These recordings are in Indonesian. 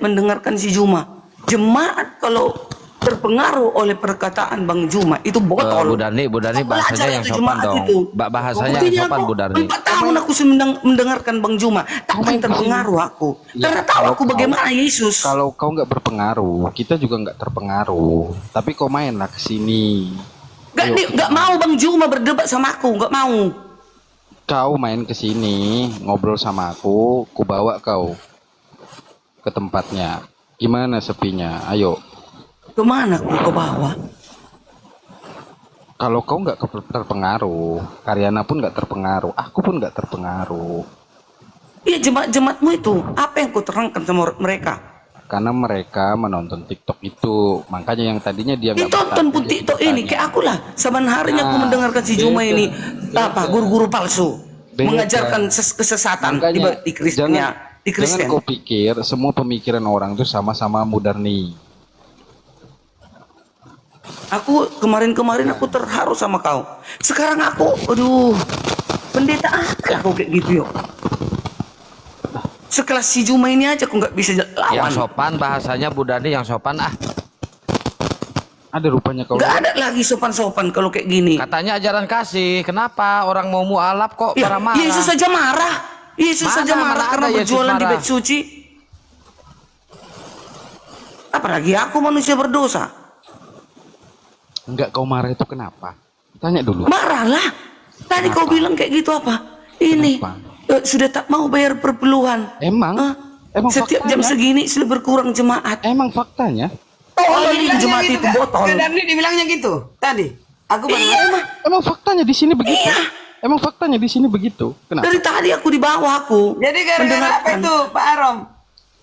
mendengarkan si Juma. Jemaat kalau terpengaruh oleh perkataan Bang Juma itu botol. Bu Darni bahasanya yang sopan dong. Bahasanya yang sopan, Bu Darni. 4 tahun aku mendengarkan Bang Juma, takkan terpengaruh aku. Karena tahu aku bagaimana Yesus. Kalau kau nggak berpengaruh, kita juga nggak terpengaruh. Tapi kau mainlah ke sini. Nggak mau Bang Juma berdebat sama aku, nggak mau. Kau main ke sini, ngobrol sama aku bawa kau ke tempatnya. Gimana sepinya? Ayo. Kemana aku ke bawah? Kalau kau nggak terpengaruh, Karyana pun nggak terpengaruh, aku pun nggak terpengaruh. Iya, jemaat-jemaatmu itu apa yang kau terangkan sama mereka? Karena mereka menonton TikTok itu, makanya yang tadinya dia nggak tonton pun TikTok ini kayak aku lah. Saban harinya aku mendengarkan si Juma ini guru-guru palsu mengajarkan kesesatan di Kristen. Jangan kau pikir semua pemikiran orang itu sama-sama Mudarni. Aku kemarin aku terharu sama kau. Sekarang aku, pendeta aku kayak gitu yuk. Sekelas si Juma ini aja aku nggak bisa lawan. Yang sopan bahasanya Bu Darni, yang sopan ah. Ada rupanya kau. Nggak ada lagi sopan-sopan kalau kayak gini. Katanya ajaran kasih. Kenapa orang mau mualaf kok marah-marah? Yesus saja marah. Yesus saja marah karena berjualan di bait suci. Apalagi aku manusia berdosa. Enggak, kau marah itu kenapa? Tanya dulu. Marahlah. Tadi kau bilang kayak gitu apa? Ini sudah tak mau bayar perpuluhan. Emang setiap faktanya, jam segini sudah berkurang jemaat. Emang faktanya. Tolong jemaat itu botol. Darni dibilangnya gitu tadi. Aku Emang faktanya di sini begitu. Iya. Emang faktanya di sini begitu. Kenapa? Dari tadi aku di bawah aku. Jadi gara-gara apa itu Pak Arom?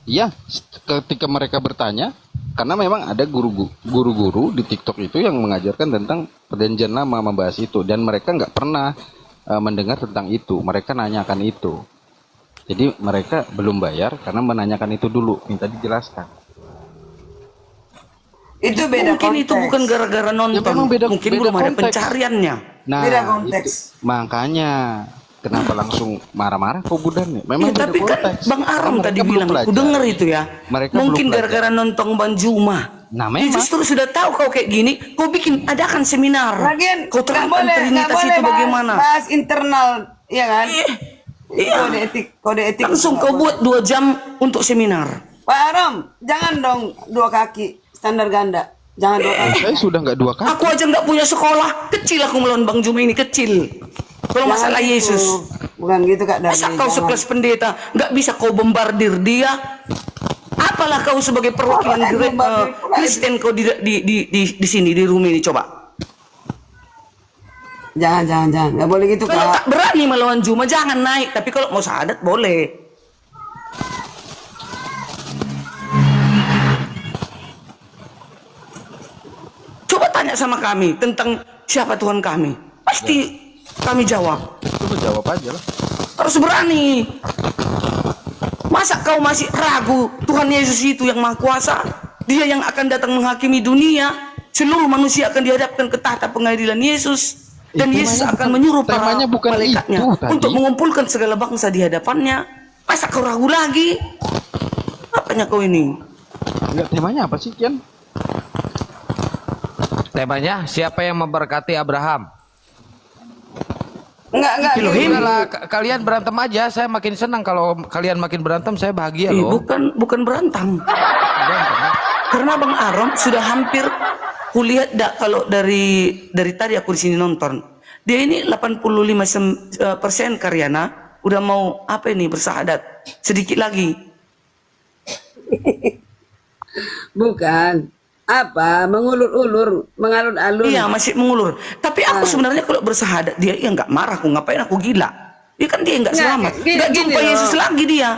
Iya, ketika mereka bertanya, karena memang ada guru-guru di TikTok itu yang mengajarkan tentang perjanjian lama, membahas itu, dan mereka nggak pernah mendengar tentang itu. Mereka nanyakan itu. Jadi mereka belum bayar karena menanyakan itu dulu, minta dijelaskan. Itu beda Mungkin konteks. itu bukan gara-gara nonton. memang Mungkin beda belum ada konteks. pencariannya. Nah, Beda konteks. makanya kenapa langsung marah-marah kok Budan? Memang Ya, tapi kan konteks. Bang Arom Mereka tadi belum bilang, aku belajar. denger itu ya. Mereka Mungkin belum gara-gara nonton Bang Juma. Nah, Ya, memang. justru sudah tahu kau kayak gini, kau bikin adakan seminar. Lagian Kau nggak terangkan boleh Trinitas itu bagaimana. bahas internal, ya kan? Iya. Kode etik. Langsung kau buat 2 jam untuk seminar. Pak Arom, jangan dong 2 kaki standar ganda. Jangan 2 kaki. Saya sudah nggak 2 kali. Aku aja nggak punya sekolah. Kecil aku melawan Bang Juma ini, kecil. Kalau masalah Jangan Yesus. gitu. Bukan gitu Kak Darni. Masa kau jangan. sekelas pendeta nggak bisa kau bombardir dia? Apalah kau sebagai perwakilan Kristen kau di sini di rumah ini, coba. Jangan. Nggak boleh gitu Kalau Kak. tak berani melawan Juma jangan naik, tapi kalau mau syahadat boleh. Coba tanya sama kami tentang siapa Tuhan kami. Pasti kami jawab. Coba jawab aja lah. Harus berani. Masa kau masih ragu Tuhan Yesus itu yang Maha Kuasa? Dia yang akan datang menghakimi dunia. Seluruh manusia akan dihadapkan ke tahta pengadilan Yesus. Dan Yesus akan menyuruh para malaikatnya untuk mengumpulkan segala bangsa di hadapannya. Masa kau ragu lagi? Apanya kau ini? Enggak, temanya apa sih, Kian? Temanya siapa yang memberkati Abraham? Enggak. Udahlah, kalian berantem aja. Saya makin senang kalau kalian makin berantem. Saya bahagia loh. Bukan berantem. Karena Bang Arom sudah hampir kulihat kalau dari tadi aku di sini nonton. Dia ini 85% Karyana udah mau apa ini bersahadat. Sedikit lagi. Bukan. Apa? Mengulur-ulur, mengalun-alun. Iya, masih mengulur. Tapi aku sebenarnya kalau bersahadat dia ya nggak marah, aku ngapain aku gila. Ya kan dia nggak selamat. Nggak jumpa Yesus lagi dia.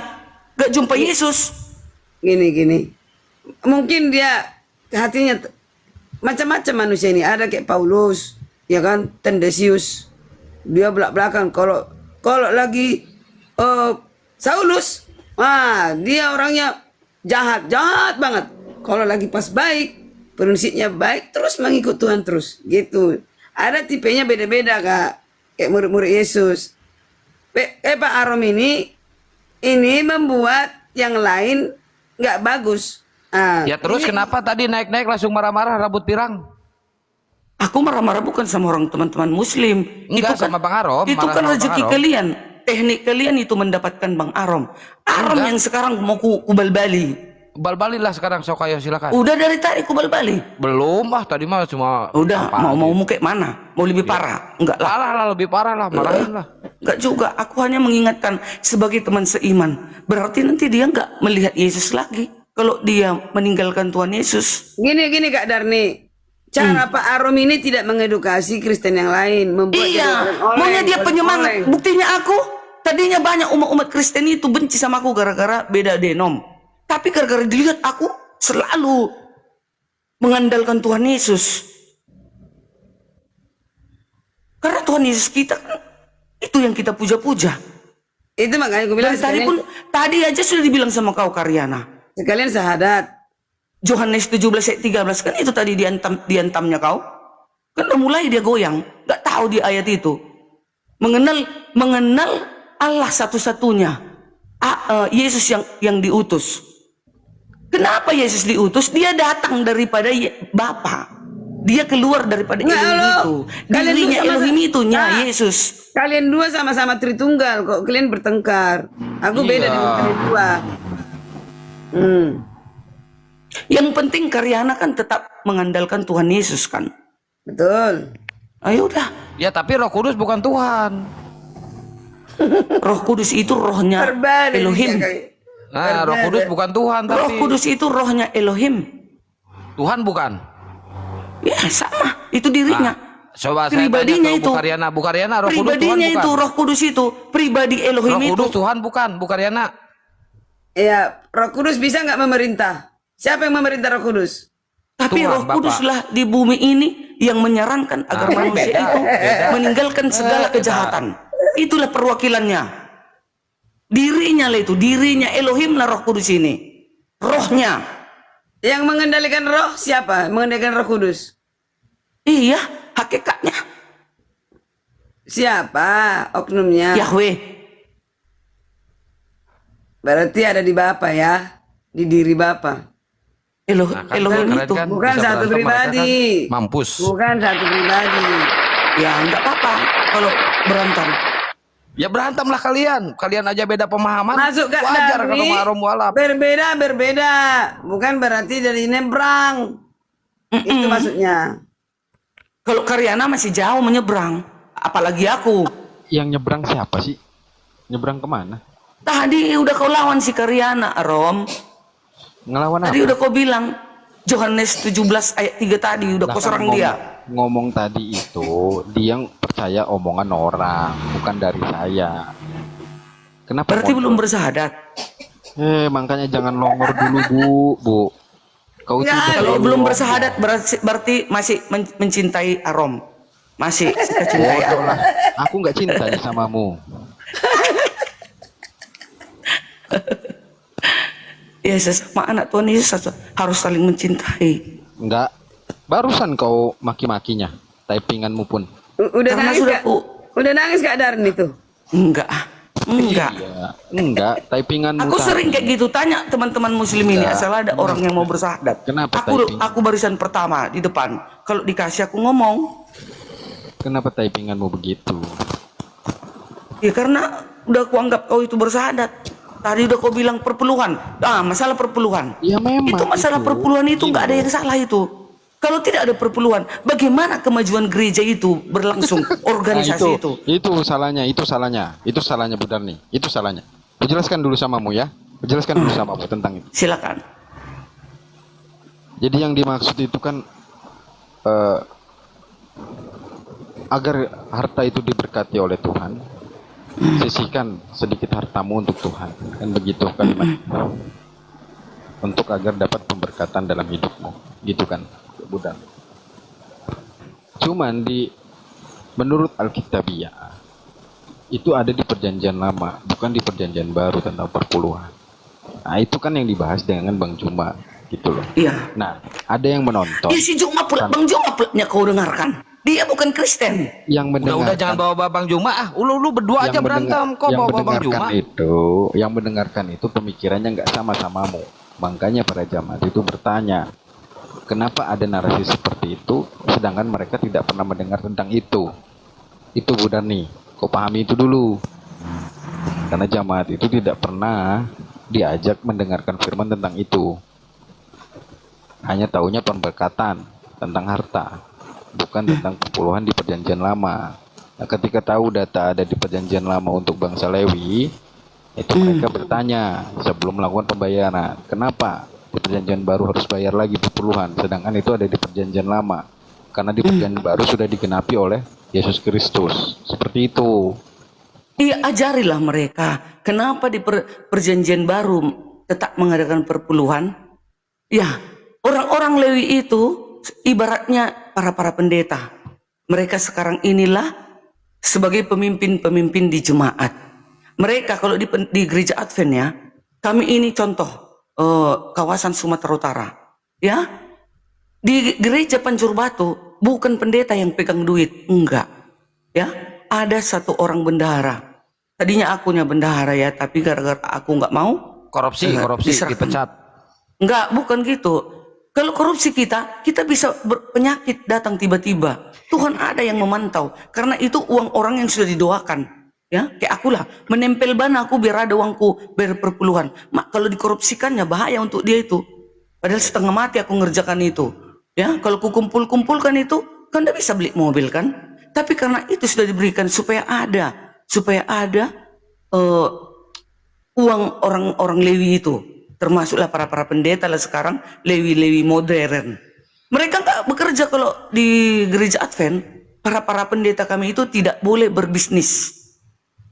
Nggak jumpa Yesus. Gini. Mungkin dia hatinya macam-macam manusia ini. Ada kayak Paulus, ya kan, Tendesius. Dia belak-belakan. Kalau lagi Saulus, dia orangnya jahat banget. Kalau lagi pas baik, prinsipnya baik, terus mengikut Tuhan terus, gitu. Ada tipenya beda-beda Kak, kayak murid-murid Yesus. Pak Arom ini membuat yang lain nggak bagus. Ah, Ya terus ini- kenapa tadi naik-naik langsung marah-marah rambut pirang? Aku marah-marah bukan sama orang teman-teman Muslim. Enggak, sama Bang Arom, Itu marah kan sama Bang rezeki Arom. kalian. Teknik kalian itu mendapatkan Bang Arom. Arom Enggak. yang sekarang mau kubal bali. Bal-balik lah sekarang, sok ayo silakan. Udah dari tadi kubal bali. Belum tadi mah cuma Udah apa mau aja. kayak mana? Mau lebih parah? Enggak lah. Parah lah, lebih parah lah, marahin lah. Enggak juga. Aku hanya mengingatkan sebagai teman seiman. Berarti nanti dia enggak melihat Yesus lagi. Kalau dia meninggalkan Tuhan Yesus. Gini Kak Darni, cara Pak Arom ini tidak mengedukasi Kristen yang lain, membuat jadi Iya, oleng-oleng, maunya dia penyemangat. oleng-oleng. Buktinya aku, tadinya banyak umat-umat Kristen itu benci sama aku gara-gara beda denom. Tapi gara-gara dilihat aku selalu mengandalkan Tuhan Yesus. Karena Tuhan Yesus kita kan itu yang kita puja-puja. Itu makanya aku bilang Dan tadi pun tadi aja sudah dibilang sama kau Karyana. sekalian syahadat. Yohanes 17 ayat 13 kan itu tadi diantamnya kau. Kan udah mulai dia goyang, nggak tahu di ayat itu. Mengenal Allah satu-satunya. Yesus yang diutus. Kenapa Yesus diutus? Dia datang daripada Bapa. Dia keluar daripada Nggak, Elohim halo. itu. Kalian Dirinya dulu sama- Elohim itu Nah. Yesus. Kalian dua sama-sama Tritunggal kok kalian bertengkar. Aku beda Iya. dengan kalian dua. Yang penting Karyana kan tetap mengandalkan Tuhan Yesus kan. Betul. Ayo udah. Ya tapi Roh Kudus bukan Tuhan. Roh Kudus itu rohnya Terbalik. Elohim. Nah, Roh Kudus bukan Tuhan Roh tapi Kudus itu rohnya Elohim. Tuhan bukan. Ya sama, itu dirinya. Coba saya tanya Pribadinya ke itu. Bu Karyana, Roh Kudus Tuhan Pribadinya bukan. itu, Roh Kudus itu, pribadi Roh Elohim itu. Kudus Tuhan bukan, Bu Karyana. Ya, Roh Kudus bisa nggak memerintah? Siapa yang memerintah Roh Kudus? Tapi Tuhan, Roh Bapak. Kuduslah di bumi ini yang menyarankan agar manusia beda, itu beda. meninggalkan segala kejahatan. Itulah perwakilannya. Dirinya lah itu, dirinya Elohim lah Roh Kudus ini. Rohnya. Yang mengendalikan roh siapa? Mengendalikan Roh Kudus. Iya, hakikatnya Siapa oknumnya? Yahweh. Berarti ada di Bapa ya, di diri Bapa. Nah, kan Elohim keren itu. kan, Bukan bisa satu berantem, mereka pribadi. kan mampus. Bukan satu pribadi. Ya enggak apa-apa kalau berantem. Ya berantem lah kalian. Kalian aja beda pemahaman. Masuk Kak Wajar Darmi. kalau Marom walap. Berbeda. Bukan berarti dari nyebrang. Itu maksudnya. Kalau Karyana masih jauh menyeberang, apalagi aku. Yang nyebrang siapa sih? Nyebrang kemana? Tadi udah kau lawan si Karyana, Rom. Ngelawan apa? Tadi udah kau bilang Yohanes 17 ayat 3 tadi udah Lah kau kan serang dia. ngomong tadi itu dia yang percaya omongan orang, bukan dari saya. Kenapa? Berarti mondor? belum bersahadat. Makanya jangan longor dulu, Bu. Kau Ya, tidak Kalau perlu belum longor. bersahadat berarti masih mencintai Arom. Masih kita cintai Bodoh Arom. lah. Aku nggak cinta nih samamu. Ya sesama anak Tuhan Yesus harus saling mencintai. Enggak. Barusan kau maki-makinya. Typinganmu pun. Udah Karena nangis sudah Kak? Udah nangis Kak Darni itu. Enggak. Enggak. Iya. Enggak. Typinganmu Aku tadi. sering kayak gitu tanya teman-teman muslim ini asal ada orang yang mau bersahadat. Kenapa Aku typing? aku barisan pertama di depan. Kalau dikasih aku ngomong. Kenapa typinganmu begitu? Ya karena udah aku anggap kau itu bersahadat. Tadi udah kau bilang perpuluhan. Masalah perpuluhan. Ya memang. Itu masalah perpuluhan itu nggak ada yang salah itu. Kalau tidak ada perpuluhan, bagaimana kemajuan gereja itu berlangsung? Organisasi itu. Itu salahnya, itu salahnya Bu Darni, itu salahnya. Kujelaskan dulu samamu ya, kujelaskan dulu samamu tentang itu. Silakan. Jadi yang dimaksud itu kan agar harta itu diberkati oleh Tuhan, sisihkan sedikit hartamu untuk Tuhan, kan begitu kalimat. Untuk agar dapat pemberkatan dalam hidupmu, gitu kan, Bu Darni. Cuman menurut Alkitabiah itu ada di perjanjian lama, bukan di perjanjian baru tentang perpuluhan. Nah itu kan yang dibahas dengan Bang Juma, gitu loh. Iya. Nah ada yang menonton, Ya si Juma pula, Bang Juma pula kau dengarkan. Dia bukan Kristen. yang Udah jangan bawa Bang Juma ah. Lu berdua aja berantem kok yang bawa Bang mendengarkan Juma. yang mendengarkan itu pemikirannya nggak sama samamu. Makanya para jamaat itu bertanya, kenapa ada narasi seperti itu, sedangkan mereka tidak pernah mendengar tentang itu. Itu Bu Darni, kau pahami itu dulu. Karena jamaat itu tidak pernah diajak mendengarkan firman tentang itu. Hanya taunya pemberkatan tentang harta, bukan tentang perpuluhan di perjanjian lama. Nah, ketika tahu data ada di perjanjian lama untuk bangsa Lewi, itu mereka bertanya sebelum melakukan pembayaran, kenapa di perjanjian baru harus bayar lagi perpuluhan, sedangkan itu ada di perjanjian lama. Karena di perjanjian baru sudah digenapi oleh Yesus Kristus. Seperti itu. Iya, ajarilah mereka. Kenapa di perjanjian baru tetap mengadakan perpuluhan? Ya, orang-orang Lewi itu ibaratnya para pendeta. Mereka sekarang inilah sebagai pemimpin-pemimpin di jemaat. Mereka kalau di gereja Advent ya, kami ini contoh kawasan Sumatera Utara. Ya, di gereja Pancur Batu bukan pendeta yang pegang duit, enggak. Ya, ada satu orang bendahara. Tadinya akunya bendahara ya, tapi gara-gara aku nggak mau Korupsi diserahkan. dipecat. Enggak, bukan gitu. Kalau korupsi kita bisa penyakit datang tiba-tiba. Tuhan ada yang memantau. Karena itu uang orang yang sudah didoakan. Ya, kayak aku lah. Menempel ban aku biar ada uangku berperpuluhan. Mak, kalau dikorupsikannya bahaya untuk dia itu. Padahal setengah mati aku ngerjakan itu. Ya, kalau ku kumpulkan itu, kan tidak bisa beli mobil kan. Tapi karena itu sudah diberikan supaya ada uang orang-orang Lewi itu, termasuklah para pendeta lah sekarang, Lewi modern. Mereka nggak bekerja kalau di gereja Advent. Para pendeta kami itu tidak boleh berbisnis.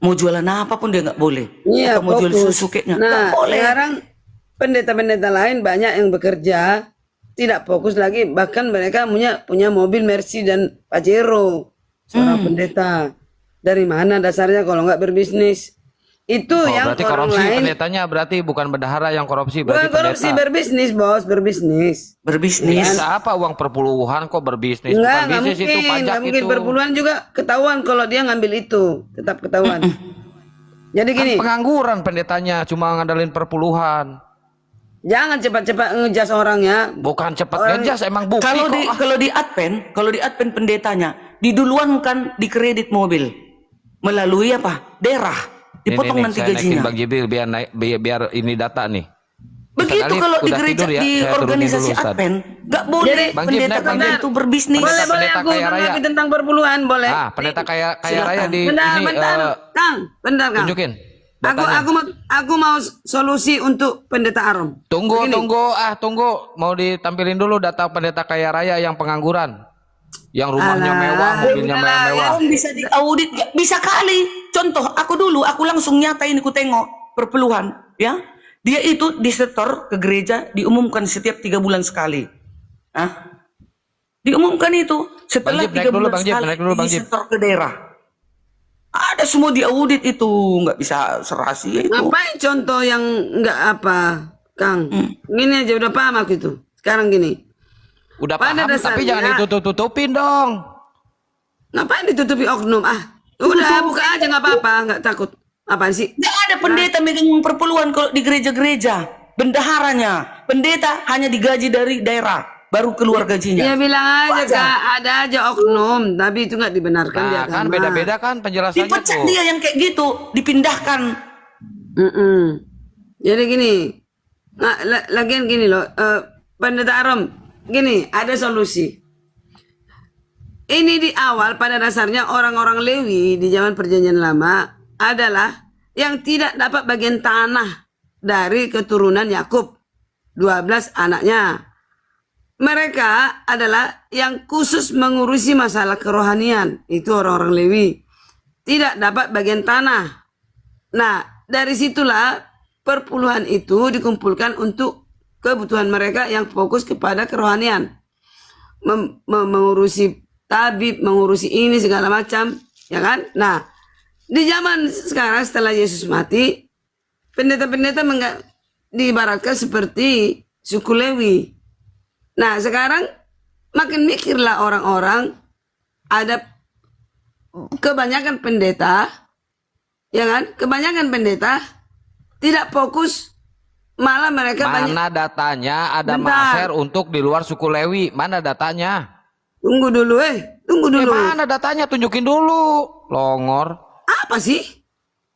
Mau jualan apapun dia nggak boleh. Iya, Atau mau jual fokus. susu keknya Nah, nggak boleh. sekarang pendeta-pendeta lain banyak yang bekerja tidak fokus lagi, bahkan mereka punya mobil Mercy dan Pajero. Seorang pendeta dari mana dasarnya kalau nggak berbisnis? Itu Oh, yang berarti orang korupsi lain pendetanya berarti bukan bendahara yang korupsi, bukan berarti korupsi, pendeta. berbisnis bos, berbisnis. Berbisnis. Bisa apa uang perpuluhan kok berbisnis? Enggak, Bukan bisnis itu, pajak nggak mungkin itu. perpuluhan juga ketahuan kalau dia ngambil itu, tetap ketahuan. Jadi Kan gini, pengangguran pendetanya cuma ngandalin perpuluhan. jangan cepat-cepat ngejas orangnya. Bukan cepat ngejas, emang bukti Kalau kok. di Advent pendetanya diduluankan di kredit mobil melalui apa? Daerah. Dipotong Nih, nanti saya naikin gajinya. Bang Jibril biar naik, biar ini data nih. Begitu Kali kalau di udah gereja tidur ya, di saya turunin organisasi dulu, Ustaz. Advent nggak boleh Jadi, Bang Jib, pendeta naik, Bang kami Jib. itu berbisnis. Boleh Pendeta aku kaya raya. tanggapi tentang perpuluhan, boleh. Ah, pendeta kaya Silakan. raya di Bentar, ini bentar, Kang. Bentar, Kang. tunjukin. Aku datanya. aku mau solusi untuk pendeta Arom. Tunggu, Begini. tunggu. Mau ditampilin dulu data pendeta kaya raya yang pengangguran. Yang rumahnya Alah, mewah, mobilnya udahlah, mewah. Om bisa diaudit nggak? Bisa kali. Contoh, aku langsung nyatain, aku tengok perpuluhan, ya. Dia itu disetor ke gereja, diumumkan setiap 3 bulan sekali. Diumumkan itu setelah Bang Jib, naik 3 dulu, bulan Bang Jib, sekali naik dulu, Bang Jib. disetor ke daerah. Ada semua diaudit itu, nggak bisa serasi itu. Ngapain contoh yang enggak apa, Kang? Gini aja udah paham aku itu. Sekarang gini. Udah Pada paham, tapi dasarnya- jangan ditutup-tutupin dong. Ngapain ditutupi oknum? Udah buka aja nggak apa-apa, nggak takut. Apaan sih? Nggak ada pendeta megang perpuluhan kalau di gereja-gereja. Bendaharanya, pendeta hanya digaji dari daerah, baru keluar gajinya. Ya bilang aja Kak, ada aja oknum, tapi itu nggak dibenarkan di Nah, agama. kan beda-beda kan penjelasannya Dipecat tuh. dia yang kayak gitu, dipindahkan. Jadi gini, lagian gini loh, pendeta Arom, gini ada solusi. Ini di awal pada dasarnya orang-orang Lewi di zaman perjanjian lama adalah yang tidak dapat bagian tanah dari keturunan Yakub, 12 anaknya. Mereka adalah yang khusus mengurusi masalah kerohanian, itu orang-orang Lewi. Tidak dapat bagian tanah. Nah, dari situlah perpuluhan itu dikumpulkan untuk kebutuhan mereka yang fokus kepada kerohanian. Mengurusi tabib, mengurusi ini segala macam, ya kan? Nah, di zaman sekarang setelah Yesus mati, pendeta-pendeta diibaratkan seperti suku Lewi. Nah, sekarang makin mikirlah orang-orang, ada kebanyakan pendeta, ya kan? Kebanyakan pendeta tidak fokus malah mereka banyak. Mana datanya ada Bentar. maser untuk di luar suku Lewi? Mana datanya? Tunggu dulu, tunggu dulu. Mana datanya? Tunjukin dulu. Longor. Apa sih?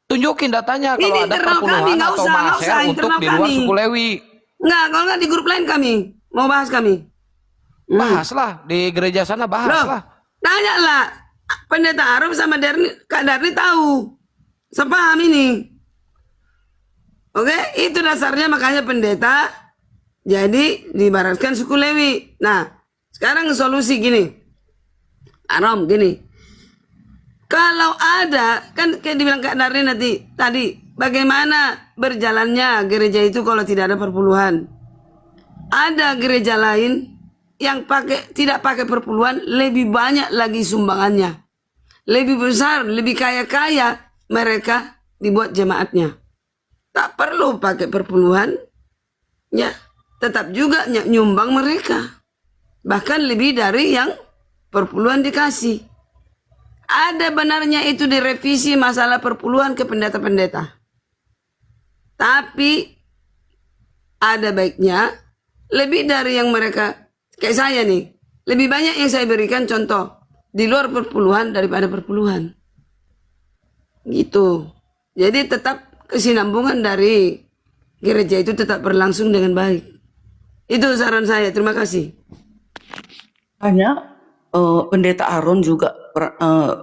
Tunjukin datanya Ini kalau ada internal kami, perpuluhan nggak atau usah, nggak maser usah, untuk internal di luar kami. suku Lewi. Enggak, kalau enggak di grup lain kami mau bahas kami. Bahaslah di gereja sana, Loh, bahaslah. tanya lah. Pendeta Arif sama Kak Darni tahu. Sepaham ini. Oke, itu dasarnya makanya pendeta jadi diibaratkan suku Lewi. Nah, sekarang solusi gini. Arom gini. Kalau ada, kan kayak dibilang Kak Darni tadi, bagaimana berjalannya gereja itu kalau tidak ada perpuluhan? Ada gereja lain yang tidak pakai perpuluhan lebih banyak lagi sumbangannya. Lebih besar, lebih kaya-kaya mereka dibuat jemaatnya. Tak perlu pakai perpuluhan, ya tetap juga nyumbang mereka. Bahkan lebih dari yang perpuluhan dikasih. Ada benarnya itu direvisi masalah perpuluhan ke pendeta-pendeta. Tapi ada baiknya lebih dari yang mereka, kayak saya nih, lebih banyak yang saya berikan contoh di luar perpuluhan daripada perpuluhan. Gitu. Jadi tetap kesinambungan dari gereja itu tetap berlangsung dengan baik. Itu saran saya. Terima kasih. Hanya pendeta Aaron juga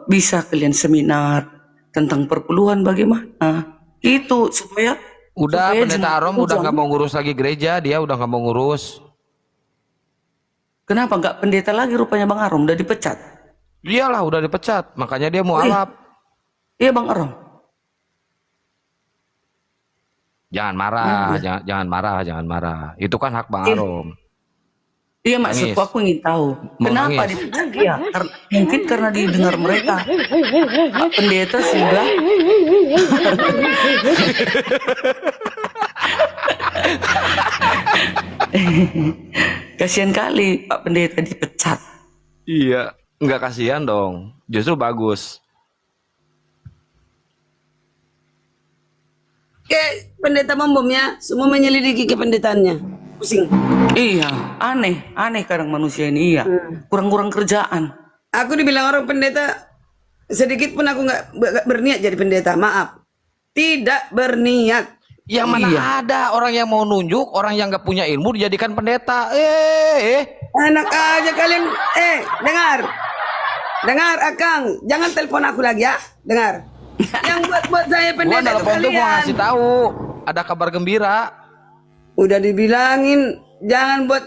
bisa kalian seminar tentang perpuluhan bagaimana. Itu supaya Pendeta jemaat Arom itu udah nggak jangan- mau ngurus lagi gereja, dia udah nggak mau ngurus. Kenapa nggak pendeta lagi rupanya Bang Arom udah dipecat? Iyalah udah dipecat, makanya dia mau Iya. alap. Iya Bang Arom. Jangan marah, jangan marah, jangan marah. Itu kan hak Bang Iya. Arom. Iya maksudku, Nangis. aku ingin tahu Mau kenapa nangis. dipecat dia? Mungkin karena didengar mereka. Pak pendeta sudah kasihan kali Pak pendeta dipecat. Iya, nggak kasihan dong. Justru bagus. Kayak pendeta membomnya, semua menyelidiki kependetaannya. Pusing. Iya, aneh kadang manusia ini iya. Kurang-kurang kerjaan. Aku dibilang orang pendeta, sedikit pun aku nggak berniat jadi pendeta. Maaf. Tidak berniat. Yang mana Iya. ada orang yang mau nunjuk, orang yang nggak punya ilmu dijadikan pendeta. Enak aja kalian. Dengar. Dengar Akang. Jangan telepon aku lagi ya. Dengar. Yang buat saya Gua pendeta itu telepon tuh mau kalian. ngasih tahu ada kabar gembira. Udah dibilangin jangan buat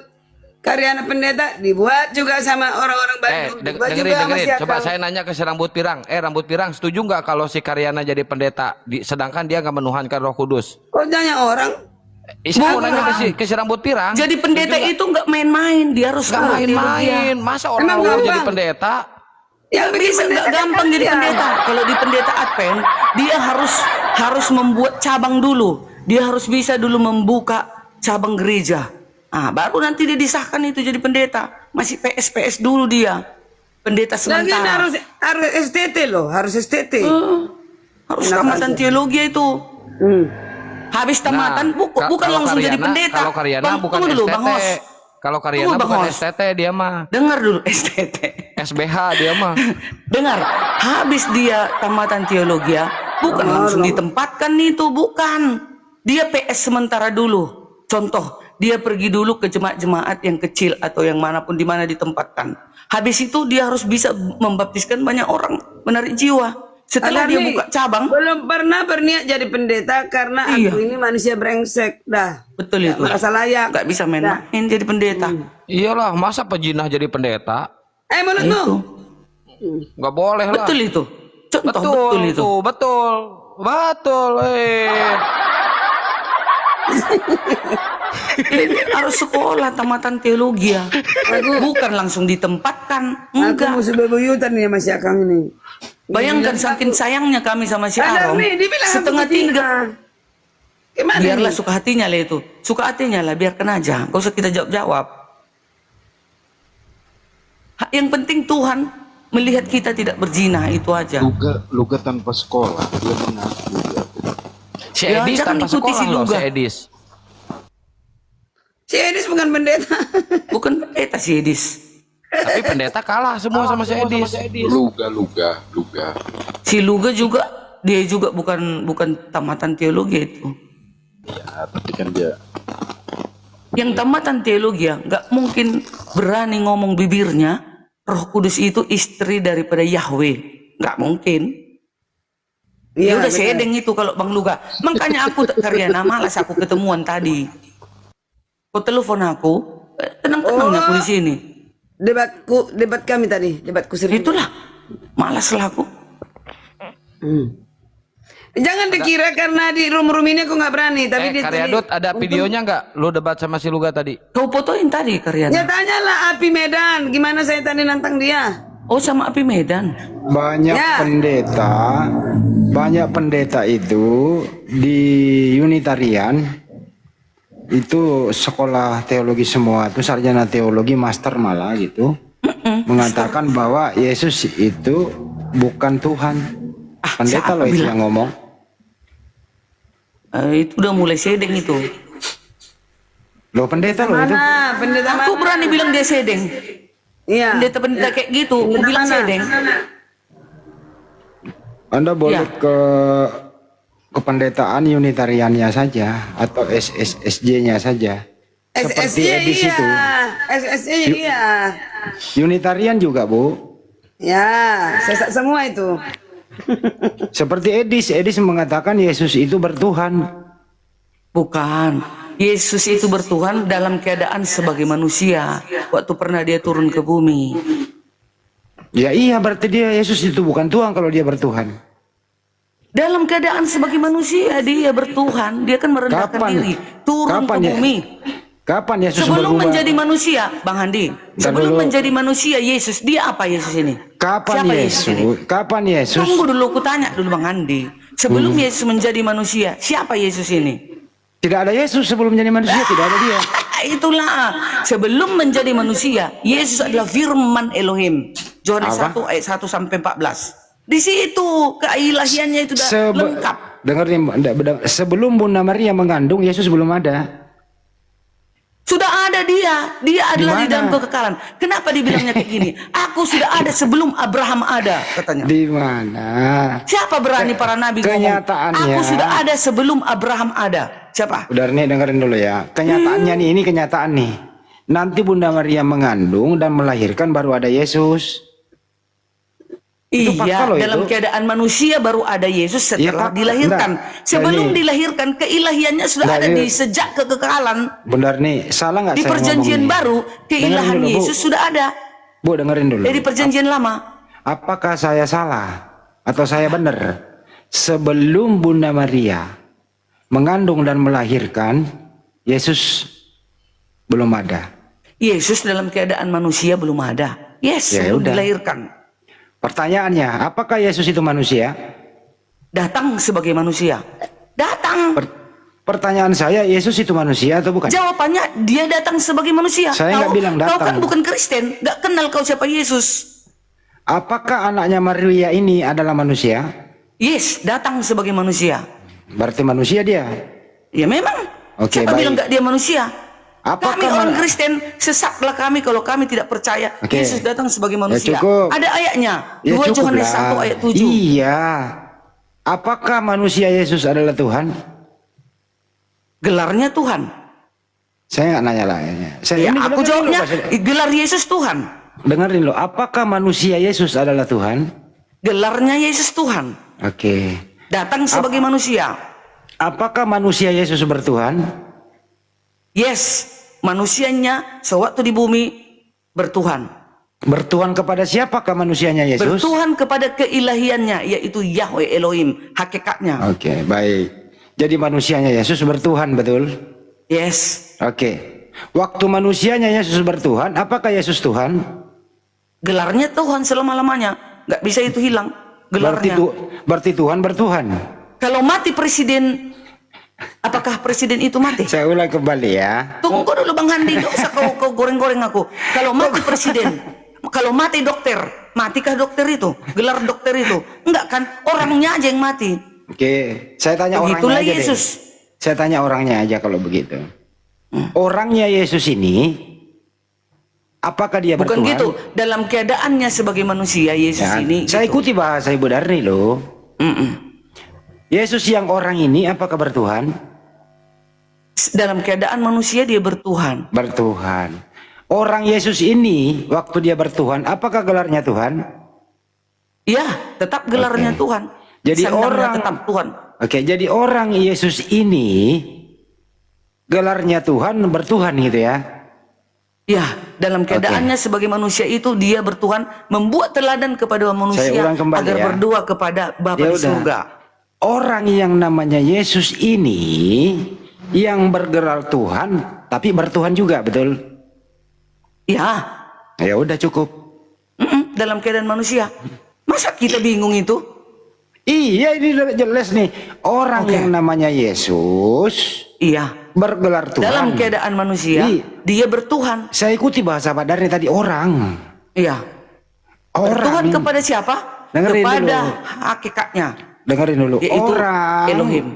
karyana pendeta, dibuat juga sama orang-orang Bandung. Dibuat juga sama Dengerin. si Coba Akang. saya nanya ke si Rambut Pirang. Rambut Pirang, setuju nggak kalau si Karyana jadi pendeta, sedangkan dia nggak menuhankan Roh Kudus? Kok tanya orang? Saya mau Bukan. nanya ke si Rambut Pirang. Jadi pendeta itu nggak main-main, dia harus nggak ngerti main-main. Masa orang Emang mau gampang? jadi pendeta? Yang bikin Bisa pendeta nggak kan gampang jadi kalian. pendeta. Kalau di pendeta Advent, dia harus membuat cabang dulu. Dia harus bisa dulu membuka cabang gereja. Baru nanti dia disahkan itu jadi pendeta. Masih PS dulu dia. Pendeta Lagian sementara. harus STT loh, harus STT. Harus Enak tamatan aja. teologi itu. Hmm. Habis tamatan bukan Kalau langsung jadi Karyana- pendeta. Kalau Karyana Bang, bukan tunggu dulu, Bang STT. Hos. Kalau Karyana Tunggu, Bang bukan Hos. STT dia mah. Dengar dulu STT. SBH dia mah. Dengar, habis dia tamatan teologi ya, bukan langsung ditempatkan itu, bukan. Dia PS sementara dulu. Contoh, dia pergi dulu ke jemaat-jemaat yang kecil atau yang manapun di mana ditempatkan. Habis itu dia harus bisa membaptiskan banyak orang, menarik jiwa. Setelah dia Adani, buka cabang, belum pernah berniat jadi pendeta karena Iya. aku ini manusia brengsek dah. betul itu. Merasa layak. Nggak bisa main-main jadi pendeta. Iyalah, masa pejinah jadi pendeta? Mulut Itu, tuh. Nggak boleh lah. betul itu. Contoh Betul, betul itu. tuh, betul. Harus sekolah tamatan teologi ya. Bukan langsung ditempatkan. Aku Enggak. musuh bebuyutan nih sama si Akang ini. Bayangkan saking sayangnya kami sama si Ada Arom. nih, dibilang Setengah aku tiga. Gimana Biarlah nih? suka hatinya lah itu. Suka hatinya lah, biarkan aja. Gak usah kita jawab-jawab. Yang penting Tuhan melihat kita tidak berzina, itu aja. Luga tanpa sekolah dia mengaku dia. Si Ya, Edis jangan tanpa ikuti sekolah si loh, Luga. si Edis. Si Edis bukan pendeta. Bukan pendeta si Edis. Tapi pendeta kalah semua sama si Edis. Luga. Si Luga juga, dia juga bukan tamatan teologi itu. Ya, tapi kan dia Yang tamatan teologi ya, nggak mungkin berani ngomong bibirnya, Roh Kudus itu istri daripada Yahweh. Nggak mungkin. Ya udah benar. sedeng itu kalau Bang Luga. Makanya aku Karyana malas aku ketemuan tadi. Kau telepon aku, tenang-tenangnya aku di sini. Debat kami tadi, debatku sendiri. Itulah, malas lah aku. Jangan dikira karena di room ini aku nggak berani, tapi di Karyadot ada videonya nggak? Lu debat sama si Luga tadi? Kau fotoin tadi Karyana. Ya tanyalah Api Medan, gimana saya tadi nantang dia? Oh sama Api Medan. Ya. Banyak pendeta itu di Unitarian itu sekolah teologi semua, itu sarjana teologi, master malah gitu, mengatakan bahwa Yesus itu bukan Tuhan. Pendeta siapa loh itu bilang? yang ngomong. Itu udah mulai sedeng itu. Loh pendeta loh itu. Mana? Pendeta Aku mana? berani bilang dia sedeng. Iya. Pendeta kayak gitu, aku Pendeta bilang mana? sedeng. Anda boleh Ya. ke kependetaan Unitariannya saja atau SSJ-nya saja. Seperti SSI Edis iya. itu. SSI iya. Unitarian juga, Bu. Ya, sesat semua itu. Seperti Edis mengatakan Yesus itu bertuhan. Bukan. Yesus itu bertuhan dalam keadaan sebagai manusia. Waktu pernah dia turun ke bumi. Ya iya, berarti dia Yesus itu bukan Tuhan kalau dia bertuhan. Dalam keadaan sebagai manusia dia bertuhan. Dia kan merendahkan Kapan? diri. Turun Kapan ke ya? bumi. Kapan Yesus Sebelum berubah? menjadi manusia, Bang Handi. Sebelum dulu. menjadi manusia Yesus. Dia apa Yesus ini? Kapan Siapa Yesus? ini? Kapan Yesus? Tunggu dulu, aku tanya dulu Bang Handi. Sebelum Yesus menjadi manusia, siapa Yesus ini? Tidak ada Yesus sebelum menjadi manusia, tidak ada dia. Itulah, sebelum menjadi manusia, Yesus adalah firman Elohim. Yohanes Apa? 1 ayat 1 sampai 14. Di situ keilahiannya itu sudah lengkap. Dengar, sebelum Bunda Maria mengandung, Yesus belum ada. Sudah ada dia adalah di mana? dalam kekekalan. Kenapa dibilangnya kayak gini? Aku sudah ada sebelum Abraham ada, katanya. Di mana? Siapa berani para nabi ngomong? Kenyataannya. Aku sudah ada sebelum Abraham ada. Siapa? Udah nih dengerin dulu ya. Kenyataannya nih, ini kenyataan nih. Nanti Bunda Maria mengandung dan melahirkan baru ada Yesus. Itu fakta Iya, loh dalam itu. keadaan manusia baru ada Yesus Iya, setelah fakta. dilahirkan. Enggak. Sebelum Ini. dilahirkan, keilahiannya sudah Enggak, ada ini. di sejak kekekalan. Benar nih, salah nggak Di saya perjanjian ngomong nih? baru, keilahan Dengerin dulu, Bu. Yesus sudah ada. Bu, dengerin dulu. Dari perjanjian lama. Apakah saya salah atau saya benar? Sebelum Bunda Maria mengandung dan melahirkan, Yesus belum ada. Yesus dalam keadaan manusia belum ada. Yes, Ya sebelum udah. dilahirkan. Pertanyaannya, apakah Yesus itu manusia? Datang sebagai manusia. Datang. Pertanyaan saya, Yesus itu manusia atau bukan? Jawabannya, dia datang sebagai manusia. Saya nggak bilang Kau kan datang. bukan Kristen. Nggak kenal kau siapa Yesus. Apakah anaknya Maria ini adalah manusia? Yes, datang sebagai manusia. Berarti manusia dia. Ya memang. Oke, Siapa baik. bilang nggak dia manusia? Apakah Kami orang ma- Kristen, sesatlah kami kalau kami tidak percaya Oke. Yesus datang sebagai manusia. cukup. Ada ayatnya, Ya 2 cukup Yohanes lah. 1 ayat 7. Iya. Apakah manusia Yesus adalah Tuhan? Gelarnya Tuhan. Saya nggak nanya lah. Saya Ya, ini aku dengerin jawabnya, dulu, Pak. gelar Yesus Tuhan. Dengerin lo. Apakah manusia Yesus adalah Tuhan? Gelarnya Yesus Tuhan. Oke. Datang sebagai manusia. Apakah manusia Yesus bertuhan? Yes, manusianya sewaktu di bumi bertuhan. Bertuhan kepada siapakah manusianya Yesus? Bertuhan kepada keilahiannya, yaitu Yahweh Elohim, hakikatnya. Oke, baik. Jadi manusianya Yesus bertuhan, betul? Yes, Oke. Waktu manusianya Yesus bertuhan, apakah Yesus Tuhan? gelarnya Tuhan selama-lamanya. Nggak bisa itu hilang, Berarti, gelarnya. berarti Tuhan bertuhan. Kalau mati presiden, apakah presiden itu mati? Saya ulang kembali ya. Tunggu dulu Bang Handi, nggak usah kau goreng-goreng aku. Kalau mati presiden, kalau mati dokter, matikah dokter itu? Gelar dokter itu? Enggak kan, orangnya aja yang mati. Oke, saya tanya Begitulah orangnya aja Yesus. deh. Saya tanya orangnya aja kalau begitu. orangnya Yesus ini, apakah dia Bukan bertuhan? gitu. Dalam keadaannya sebagai manusia Yesus Ya, ini. saya gitu. ikuti bahasa Ibu Darni loh. Yesus yang orang ini apakah bertuhan? Dalam keadaan manusia dia bertuhan. Bertuhan. Orang Yesus ini waktu dia bertuhan, apakah gelarnya Tuhan? Ya, tetap gelarnya Oke. Tuhan. Jadi Sandangnya orang tetap Tuhan. Oke, jadi orang Yesus ini gelarnya Tuhan, bertuhan gitu ya. Ya, dalam keadaannya sebagai manusia itu dia bertuhan, membuat teladan kepada manusia ulang kembali agar ya. berdoa kepada Bapa Ya di udah. surga. Orang yang namanya Yesus ini yang bergelar Tuhan tapi bertuhan juga, betul? Ya, Ya udah cukup. dalam keadaan manusia. Masa kita bingung itu? Iya, ini udah jelas nih. Orang yang namanya Yesus Iya. bergelar Tuhan. Dalam keadaan manusia, Iya. dia bertuhan. Saya ikuti bahasa Pak Darni tadi, orang. Iya. Bertuhan kepada siapa? Dengerin Kepada dulu. hakikatnya. Dengerin dulu. Yaitu Orang Elohim.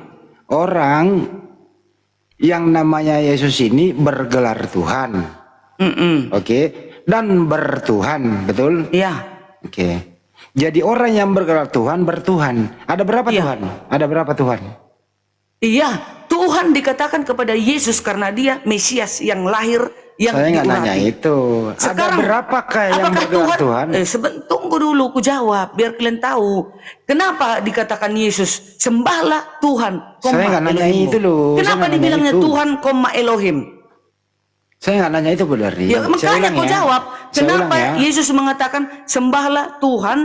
Orang yang namanya Yesus ini bergelar Tuhan. Oke. Dan bertuhan, betul? Iya. Oke. Jadi orang yang bergelar Tuhan bertuhan. Ada berapa Iya. Tuhan? Ada berapa Tuhan? Iya, Tuhan dikatakan kepada Yesus karena dia Mesias yang lahir, yang Saya nggak diurapi. nanya itu. Sekarang, ada berapakah yang apakah bergelar Tuhan? Tunggu dulu, ku jawab biar kalian tahu. Kenapa dikatakan Yesus sembahlah Tuhan, Saya nggak nanya Elohimmu. itu loh. Saya Kenapa nggak nanya dibilangnya itu. Tuhan, Elohim? Saya nggak nanya itu, Bu Darni. Ya, Saya makanya ulang kau ya. jawab. Saya Kenapa ulang ya. Yesus mengatakan sembahlah Tuhan,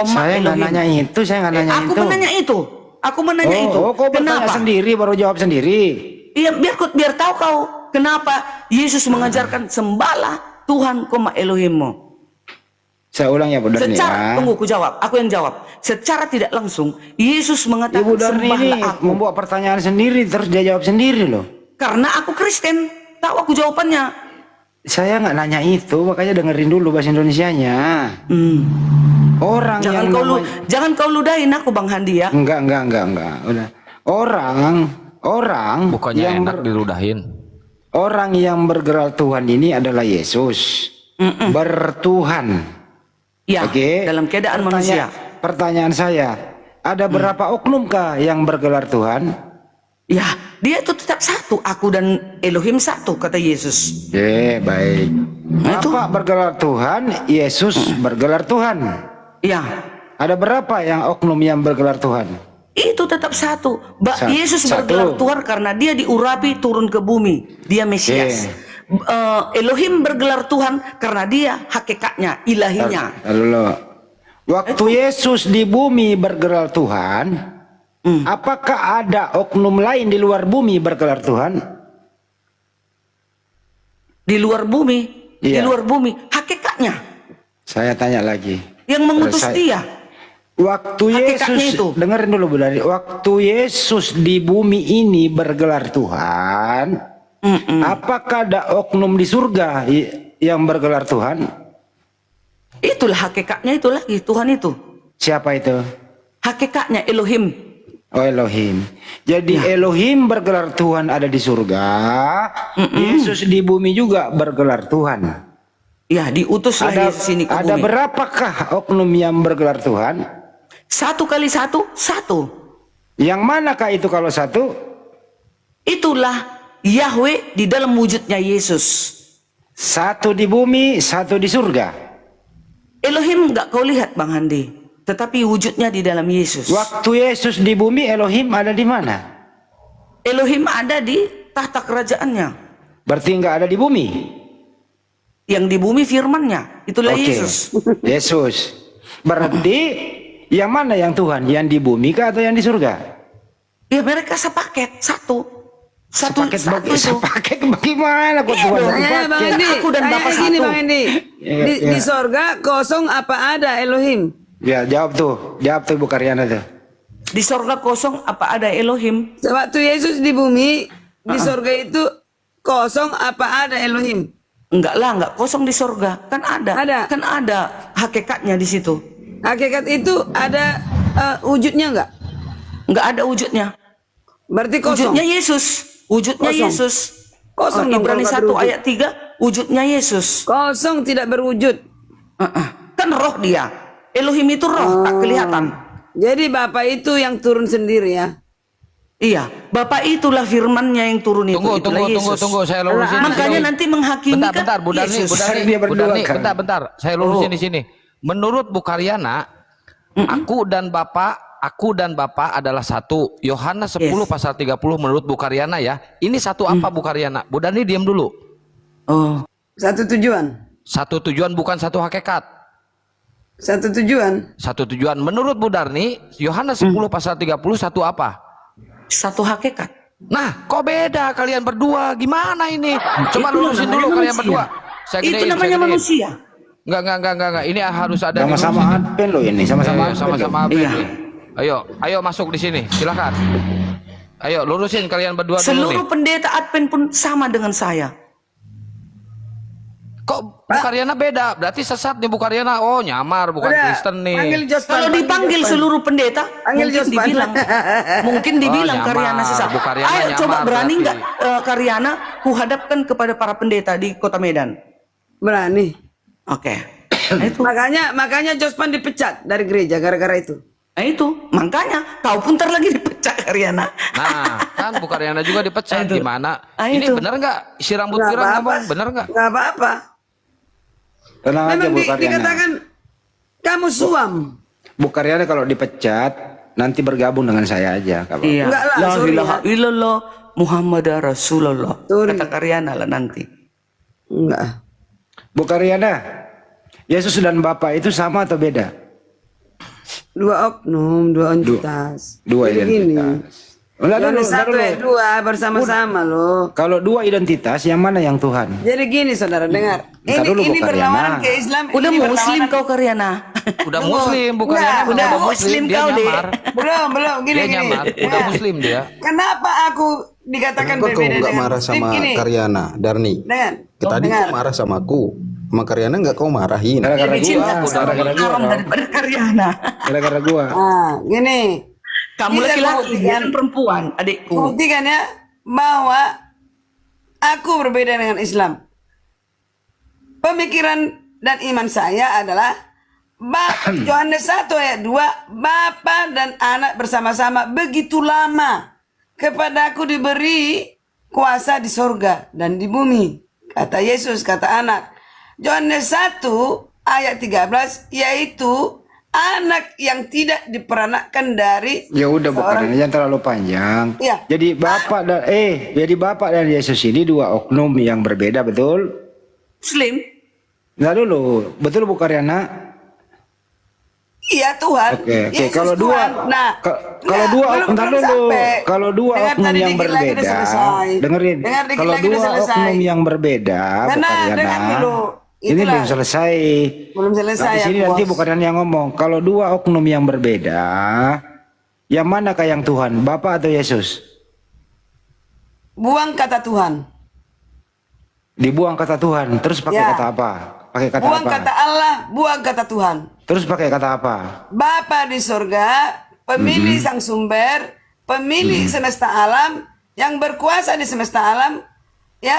Saya nggak Elohim? nanya itu. Saya nggak nanya Aku itu. menanya itu. Aku menanya itu. Kau bertanya Kenapa? sendiri baru jawab sendiri. Iya, biar tahu kau kenapa Yesus mengajarkan sembahlah Tuhan, Elohimmu. Saya ulang ya, Bu Darni Secara, ya. tunggu ku jawab, aku yang jawab. Secara tidak langsung, Yesus mengatakan Ibu Darni ini sembahlah aku. membuat pertanyaan sendiri terus dia jawab sendiri loh. Karena aku Kristen, tahu aku jawabannya. Saya nggak nanya itu, makanya dengerin dulu bahasa Indonesianya. Orang Jangan yang kau namanya- jangan kau ludahin aku Bang Handi ya. Enggak. Udah. Orang Bukannya yang enak diludahin. orang yang bergelar Tuhan ini adalah Yesus. Bertuhan. Ya, Oke. dalam keadaan manusia. Pertanyaan saya, ada berapa oknumkah yang bergelar Tuhan? Ya, dia itu tetap satu. Aku dan Elohim satu, kata Yesus. Baik. Nah, itu. Bapak bergelar Tuhan, Yesus bergelar Tuhan. Ya, Ada berapa yang oknum yang bergelar Tuhan? itu tetap satu. Yesus Satu. bergelar Tuhan karena dia diurapi turun ke bumi. Dia Mesias. Elohim bergelar Tuhan karena dia hakikatnya, ilahinya. Lalu, waktu Yesus di bumi bergelar Tuhan, apakah ada oknum lain di luar bumi bergelar Tuhan? Di luar bumi, di Iya. luar bumi, hakikatnya Saya tanya lagi. yang mengutus Saya- dia. Waktu Hakikatnya Yesus, itu. dengerin dulu Bu Dari. Waktu Yesus di bumi ini bergelar Tuhan, apakah ada oknum di surga yang bergelar Tuhan? Itulah hakikatnya, itu lagi Tuhan itu. Siapa itu? Hakikatnya Elohim. Oh, Elohim. Jadi Elohim bergelar Tuhan ada di surga. Yesus di bumi juga bergelar Tuhan. Ya, diutuslah Yesus ini ke Ada bumi. berapakah oknum yang bergelar Tuhan? Satu kali satu, satu. Yang manakah itu kalau satu? Itulah Yahweh di dalam wujudnya Yesus. Satu di bumi, satu di surga. Elohim nggak kau lihat Bang Handi, tetapi wujudnya di dalam Yesus. Waktu Yesus di bumi, Elohim ada di mana? Elohim ada di tahta kerajaannya. Berarti nggak ada di bumi. Yang di bumi firman-Nya, itulah Oke. Yesus. Yesus. Berarti yang mana yang Tuhan? Yang di bumi kah atau yang di surga? Ya mereka sepaket, satu. Satu itu. Sepaket bagaimana kok Tuhan Bang sepaket? Hendi, Aku dan kayak Bapak gini satu. Bang Hendi. Di sorga kosong apa ada Elohim? Ya jawab tuh Ibu Karyana tuh. Di sorga kosong apa ada Elohim? Waktu Yesus di bumi, di sorga itu kosong apa ada Elohim? Enggak lah, enggak kosong di sorga. Kan ada. Ada. Kan ada hakikatnya di situ. Hakikat itu ada wujudnya enggak? Enggak ada wujudnya. Berarti kosong. Wujudnya Yesus. Wujudnya Kosong. Yesus. Kosong dong Ibrani kalau nggak 1 berwujud. ayat 3 wujudnya Yesus. Kosong tidak berwujud. Kan roh dia. Elohim itu roh, tak kelihatan. Jadi Bapak itu yang turun sendiri ya. Iya, Bapak itulah firman-Nya yang turun itu. itulah Yesus. Tunggu, saya lurusin di Makanya sini. nanti menghakimi Bentar, Bu Darni, Yesus. Dia berdua kan. bentar, saya lurusin di sini. Menurut Bu Karyana, aku dan Bapak adalah satu. Yohanes 10 pasal 30 menurut Bu Karyana ya. Ini satu apa Bu Karyana? Bu Darni diam dulu. Oh, Satu tujuan. Satu tujuan bukan satu hakikat. Satu tujuan. Satu tujuan. Menurut Bu Darni, Yohanes 10 pasal 30 satu apa? satu hakikat. Nah, kok beda kalian berdua? Gimana ini? Coba Itu lurusin namanya dulu kalian manusia. berdua. Saya Itu gedein, namanya saya gedein. manusia. Enggak. Ini harus ada Sama-sama adpen loh ini, sama-sama adpen sama-sama loh. Abed Iya. nih. Ayo masuk di sini. Silakan. Ayo lurusin kalian berdua dulu nih. Seluruh pendeta Advent pun sama dengan saya. Kok Bu Karyana beda? Berarti sesat nih Bu Karyana. Oh, nyamar bukan Udah, Kristen panggil nih. Jospan, Kalau panggil dipanggil Jospan. seluruh pendeta, Panggil mungkin Jospan. dibilang Oh, Karyana nyamar. sesat. Bu Karyana Ayo coba nyamar berani berarti. nggak Karyana kuhadapkan kepada para pendeta di Kota Medan. Berani. Oke. Nah itu. Makanya Jospan dipecat dari gereja gara-gara itu. Nah itu. Makanya kau pun ntar lagi dipecat Karyana. Nah, kan Bu Karyana juga dipecat. Itu. Gimana? Ah, Ini itu. bener nggak? Si rambut Nggak pirang apa-apa. ngomong bener nggak? Nggak apa-apa. Tenang aja Memang Bu Karyana. dikatakan kamu suam. Bu Karyana kalau dipecat nanti bergabung dengan saya aja. Kabar. Iya. Enggak lah, La sorry ilaha ya. illallah Muhammad Rasulullah. Sorry. Kata Karyana lah nanti. Enggak. Bu Karyana, Yesus dan Bapa itu sama atau beda? Dua oknum, dua entitas. Dua Jadi gini. identitas. Enggak dulu, Yohanes enggak 1 dulu. ayat 2 bersama-sama loh. Kalau dua identitas, yang mana yang Tuhan? Jadi gini saudara dengar. Bentar dulu, Ini Bu berlawanan Karyana. ke Islam. Udah ini muslim berlawanan- kau Karyana. Udah muslim Bu Karyana. Enggak, Udah udah muslim. muslim Dia kau, Dek. nyamar. Belum gini Dia gini. nyamar. Udah muslim dia. Kenapa aku dikatakan Kenapa kau berbeda nggak dengan marah muslim? sama Gini, Karyana, Darni? Dengar. Tadi dengar. kau marah sama aku, sama Karyana nggak kau marahin. Gara-gara Lebih cinta gua, aku sama gara-gara gua, haram dong. daripada Karyana. Gara-gara gua. Nah, gini. Kamu Bisa laki-laki, membuktikan- dia kan perempuan, adikku. Buktikan ya bahwa aku berbeda dengan Islam. Pemikiran dan iman saya adalah Yohanes 1 ayat 2, Bapa dan anak bersama-sama begitu lama. Kepadaku diberi kuasa di sorga dan di bumi. Kata Yesus, kata anak. Yohanes 1 ayat 13 yaitu anak yang tidak diperanakkan dari Ya udah Bu seorang- Karyana, jangan terlalu panjang. Iya. Jadi Bapak dan Yesus ini dua oknum yang berbeda, betul? Muslim. Enggak dulu, betul Bu Karyana? Iya Tuhan. Oke. Yesus Kalau Tuhan. dua, Nah, kalau nah, dua, belum- bentar belum dulu. sampai. Kalau dua Dengar oknum tadi yang dikit lagi udah berbeda, selesai. dengerin. Dengar dikit Kalau lagi udah dua selesai. oknum yang berbeda, Bu Dengar Karyana. dulu. Ini Itulah. belum selesai. Belum selesai, Nah, di sini ya, nanti Bos. Bu Karyana yang ngomong. Kalau dua oknum yang berbeda, yang manakah yang Tuhan, Bapak atau Yesus? Buang kata Tuhan. Dibuang kata Tuhan, terus pakai Ya. kata apa? Pakai kata Buang apa? kata Allah, buang kata Tuhan. Terus pakai kata apa? Bapa di surga, pemilik Mhm. sang sumber, pemilik semesta alam, yang berkuasa di semesta alam, ya,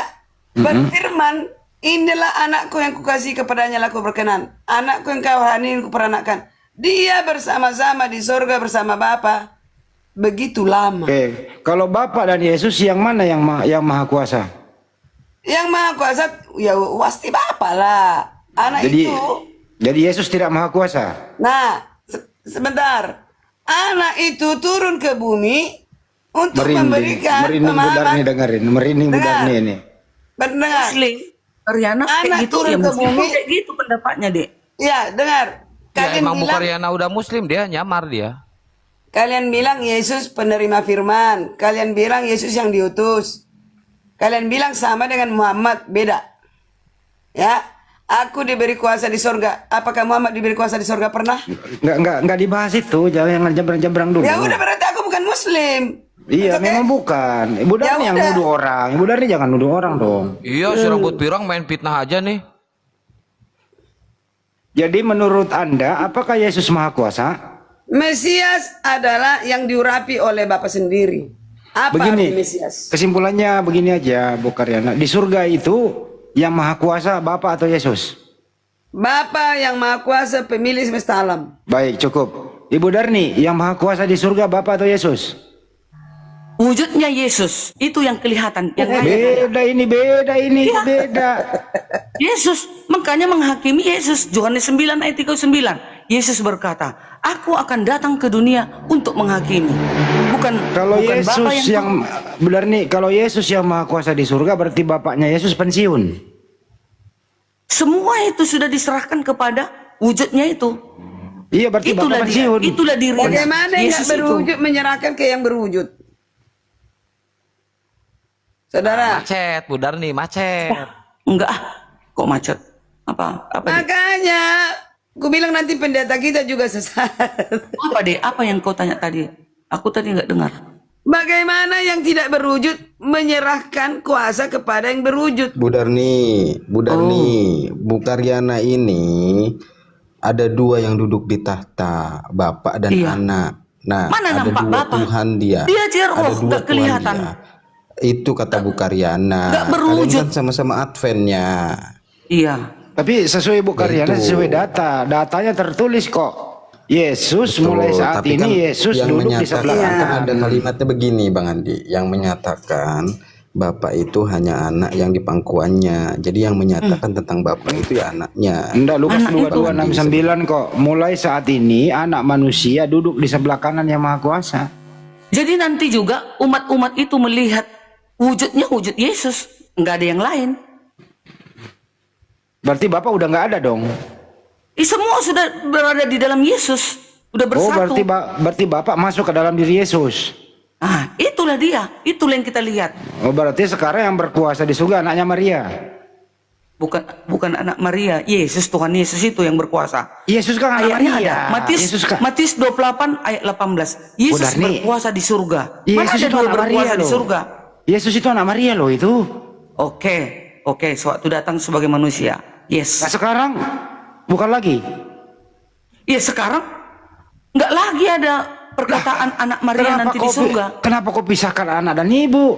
Mhm. berfirman, inilah anakku yang kukasih kepadanya laku berkenan. Anakku yang kau hani kuperanakkan. Dia bersama-sama di surga bersama Bapa. Begitu lama. Oke, kalau Bapak dan Yesus yang mana yang maha kuasa? Yang maha kuasa, ya pasti Bapa lah. Anak Jadi itu. jadi Yesus tidak maha kuasa. Nah, sebentar. Anak itu turun ke bumi untuk memberikan merinding Bu Darni pemahaman. dengerin, merinding Bu Dengar. Darni ini. Dengar. Muslim. Karyana Anak kayak gitu turun ya ke Muslim. bumi. Kayak gitu pendapatnya, Dek. Ya, dengar. Ya Kalian emang Bu bilang, Karyana udah muslim dia nyamar dia. kalian bilang Yesus penerima firman. Kalian bilang Yesus yang diutus. Kalian bilang sama dengan Muhammad, beda. Ya, aku diberi kuasa di sorga. Apakah Muhammad diberi kuasa di sorga pernah? Enggak dibahas itu, jangan jembrang-jembrang dulu. Ya udah berarti aku bukan Muslim. Iya, Oke? memang bukan. Ibu Ya Darni yang udah. nuduh orang. Ibu Darni jangan nuduh orang dong. Iya, si rambut pirang main fitnah aja nih. Jadi menurut Anda, apakah Yesus maha kuasa? Mesias adalah yang diurapi oleh Bapa sendiri. Apa Begini, arti Mesias? kesimpulannya begini aja, Bu Karyana. Di surga itu yang maha kuasa Bapa atau Yesus? Bapa yang maha kuasa pemilik semesta alam. Baik, cukup. Ibu Darni, yang maha kuasa di surga Bapa atau Yesus? Wujudnya Yesus itu yang kelihatan, yang lain. Beda ini, Iya. beda. Yesus, makanya menghakimi Yesus. Yohanes 9 ayat 39. Yesus berkata, aku akan datang ke dunia untuk menghakimi. Kalau bukan Yesus Bapa yang benar nih, kalau Yesus yang maha kuasa di surga berarti bapaknya Yesus pensiun. Semua itu sudah diserahkan kepada wujudnya itu. Iya, berarti Itulah bapak dia, pensiun. itulah diri Bagaimana yang Yesus nggak berwujud itu. menyerahkan ke yang berwujud? Saudara, Macet, Bu Darni, macet. Enggak, kok macet? Apa deh? makanya aku bilang nanti pendeta kita juga sesat. Apa deh? Apa yang kau tanya tadi? Aku tadi nggak dengar. Bagaimana yang tidak berwujud menyerahkan kuasa kepada yang berwujud? Bu Darni, Bu Karyana ini ada dua yang duduk di tahta, bapak dan Iya. anak. Nah, Mana ada nampak dua Bapak? Tuhan dia. Dia aja roh, Ada dua nggak Tuhan kelihatan. dia. Itu kata Bu Karyana. Nggak berwujud. Kalian kan sama-sama Adventnya. Iya. Tapi sesuai Bu Karyana, Itu. sesuai data. Datanya tertulis kok. Yesus Betul, mulai saat tapi ini kan Yesus yang duduk di sebelah menyatakan kanan. kan ada kalimatnya begini Bang Andi, yang menyatakan Bapak itu hanya anak yang di pangkuannya. Jadi yang menyatakan tentang Bapak itu ya anaknya. Enggak, Lukas Anak itu. 22:69 kok. Mulai saat ini anak manusia duduk di sebelah kanan yang maha kuasa. Jadi nanti juga umat-umat itu melihat wujudnya wujud Yesus, nggak ada yang lain. Berarti Bapak udah nggak ada dong. Semua sudah berada di dalam Yesus, udah Oh, bersatu. berarti Bapak masuk ke dalam diri Yesus. Ah, itulah dia, itulah yang kita lihat. Oh, berarti sekarang yang berkuasa di surga anaknya Maria. Bukan anak Maria, Yesus, Tuhan Yesus itu yang berkuasa. Yesus kan anak Ayatnya Maria. ada. Yesus kan. Matius 28 ayat 18. Yesus Udah nih. berkuasa di surga. Mana Yesus ada itu dua anak Maria berkuasa di loh. surga? Yesus itu anak Maria loh itu. Oke, sewaktu datang sebagai manusia. Yes. Nah sekarang bukan lagi. Ya sekarang nggak lagi ada perkataan anak Maria nanti di surga. Kenapa kau pisahkan anak dan ibu?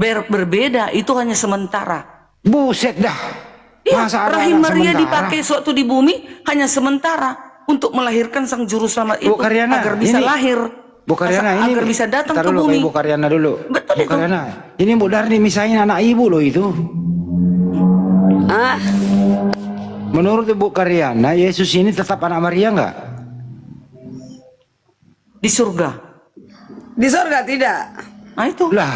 Berbeda, itu hanya sementara. Buset dah. Ya, Masa ada rahim anak Maria sementara? dipakai suatu di bumi hanya sementara untuk melahirkan sang juru selamat itu Bu Karyana, agar bisa ini- lahir. Bu Karyana ini agar bisa datang Ntar ke dulu, bumi. Bu Karyana dulu. Betul Bu itu. Karyana, ini Bu Darni misahin anak ibu loh itu. Ah, Menurut Bu Karyana, Yesus ini tetap anak Maria nggak? Di surga. di surga tidak. Nah itu. Lah.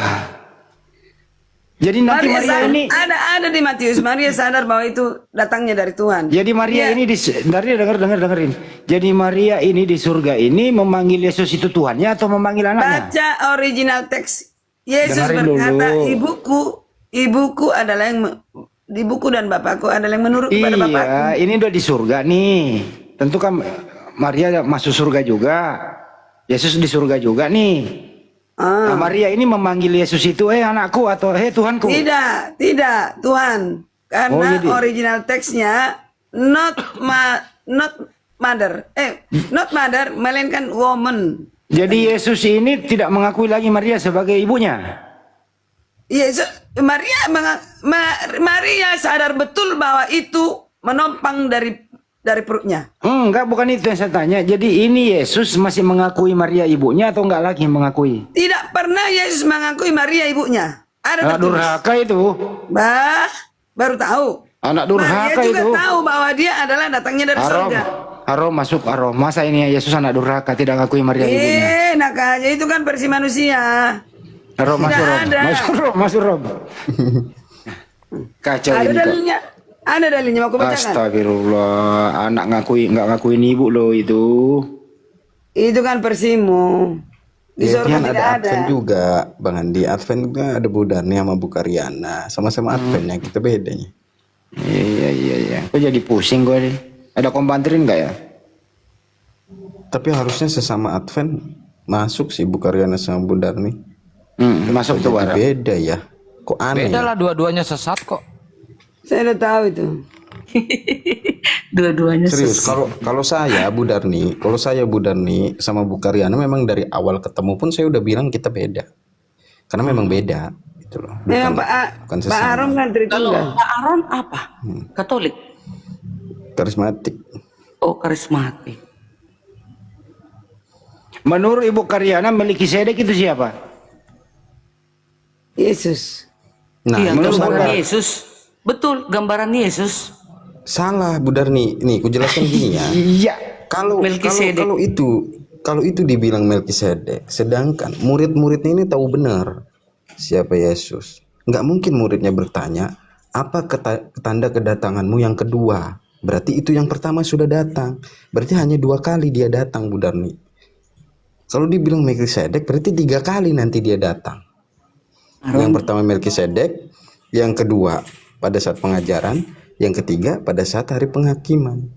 Jadi nanti Maria ini, ada di Matius. Maria sadar bahwa itu datangnya dari Tuhan. jadi Maria Iya. ini dengerin. Jadi Maria ini di surga ini memanggil Yesus itu Tuhannya atau memanggil anaknya? Baca original teks. Yesus Dengerin berkata, dulu. ibuku adalah yang ibuku dan bapakku adalah yang menurut kepada bapakku. Iya, ini udah di surga nih. Tentu kan Maria masuk surga juga. Yesus di surga juga nih. Nah, Maria ini memanggil Yesus itu, anakku atau Tuhanku. Tidak, Tuhan. Karena Oh, jadi- original teksnya not mother, melainkan woman. Jadi Yesus ini tidak mengakui lagi Maria sebagai ibunya. Yesus, Maria sadar betul bahwa itu menopang dari perutnya. Enggak, bukan itu yang saya tanya. Jadi ini Yesus masih mengakui Maria ibunya atau enggak lagi mengakui? Tidak pernah Yesus mengakui Maria ibunya. Ada Anak tertulis. durhaka itu. Baru tahu. Anak Maria durhaka juga itu. tahu bahwa dia adalah datangnya dari Arom. surga. Arom masuk Arom. Masa ini Yesus anak durhaka tidak mengakui Maria ibunya? Enak aja, itu kan versi manusia. Arom masuk Tidak Rom. ada. Masuk Rom. Kacau Ada ini kok. dalilnya. Ada dalilnya, mau aku bacakan. Astagfirullah, anak nggak ngakuin ibu loh itu. Itu kan versimu. Di Ya, surga kan tidak ada ada. Advent juga, Bang Andi. Advent juga ada Bu Darni sama Bu Karyana. Sama-sama Adventnya, kita bedanya. Iya. Kok jadi pusing gue nih. Ada kompanterin nggak ya? Tapi harusnya sesama Advent masuk sih Bu Karyana sama Bu Darni. Masuk tuh Jadi barang. beda ya. Kok aneh Beda ya? lah, dua-duanya sesat kok. Saya udah tahu itu. Dua-duanya Serius, kalau saya Bu Darni sama Bu Karyana memang dari awal ketemu pun saya udah bilang kita beda. karena memang beda gitu loh. Memang Bukan Pak Aron kan Kalau Tritunggal. Pak Aaron apa? Katolik. karismatik. Oh, karismatik. Menurut Ibu Karyana, Melkisedek itu siapa? Yesus. Nah, Iya, itu gambaran salah. Yesus. Betul, gambaran Yesus. Salah Bu Darni. Nih, ku jelaskan gini ya. Iya. Kalau Melkisedek. kalau itu dibilang Melkisedek, sedangkan murid-muridnya ini tahu benar siapa Yesus. Nggak mungkin muridnya bertanya, apa tanda kedatanganmu yang kedua? Berarti itu yang pertama sudah datang. Berarti hanya 2 kali dia datang, Bu Darni. Kalau dibilang Melkisedek, berarti 3 kali nanti dia datang. Yang pertama Melkisedek, yang kedua pada saat pengajaran, yang ketiga pada saat hari penghakiman.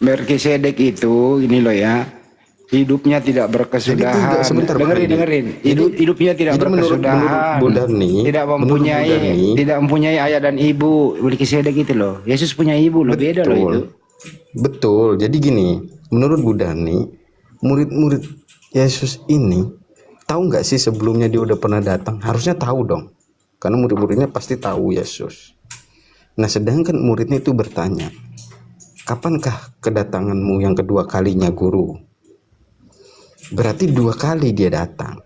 Melkisedek itu ini loh ya, hidupnya tidak berkesudahan. Sebentar, Pak Edi. dengerin. Hidupnya tidak Jadi menurut berkesudahan. Bu Darni, tidak menurut Bu Darni, tidak mempunyai ayah dan ibu. Melkisedek itu loh. Yesus punya ibu loh, beda loh itu. Betul. Jadi gini, menurut Bu Darni, murid-murid Yesus ini tahu nggak sih sebelumnya dia udah pernah datang? Harusnya tahu dong, karena murid-muridnya pasti tahu Yesus. Nah, sedangkan muridnya itu bertanya, kapankah kedatanganmu yang kedua kalinya, Guru? Berarti 2 kali dia datang.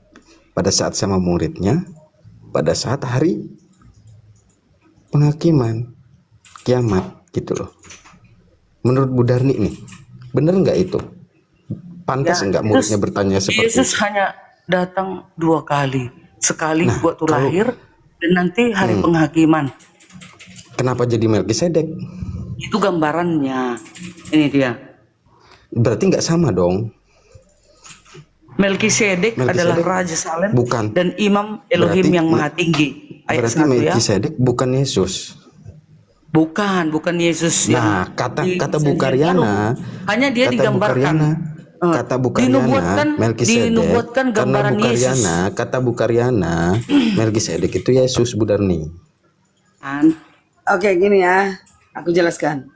Pada saat sama muridnya, pada saat hari penghakiman, kiamat gitu loh. Menurut Bu Darni nih, bener nggak itu? Pantas Ya, nggak muridnya bertanya seperti Yesus itu? hanya datang 2 kali. Sekali Nah, waktu kalau- lahir dan nanti hari penghakiman. Kenapa jadi Melkisedek? Itu gambarannya. Ini dia. Berarti nggak sama dong. Melkisedek adalah Melkisedek Raja Salem bukan. dan Imam Elohim Berarti- yang Maha Tinggi. Ayat Berarti 1 ya. Melkisedek bukan Yesus. Bukan Yesus Nah, yang kata di Bu perjanjian Karyana, baru. Hanya dia kata Bu digambarkan. Karyana, kata Bu Karyana, Melkisedek, dinubuatkan karena gambaran Bu Yesus. Karyana, kata Bu Karyana, Melkisedek itu Yesus, Bu Darni. Kan? Oke, gini ya. Aku jelaskan.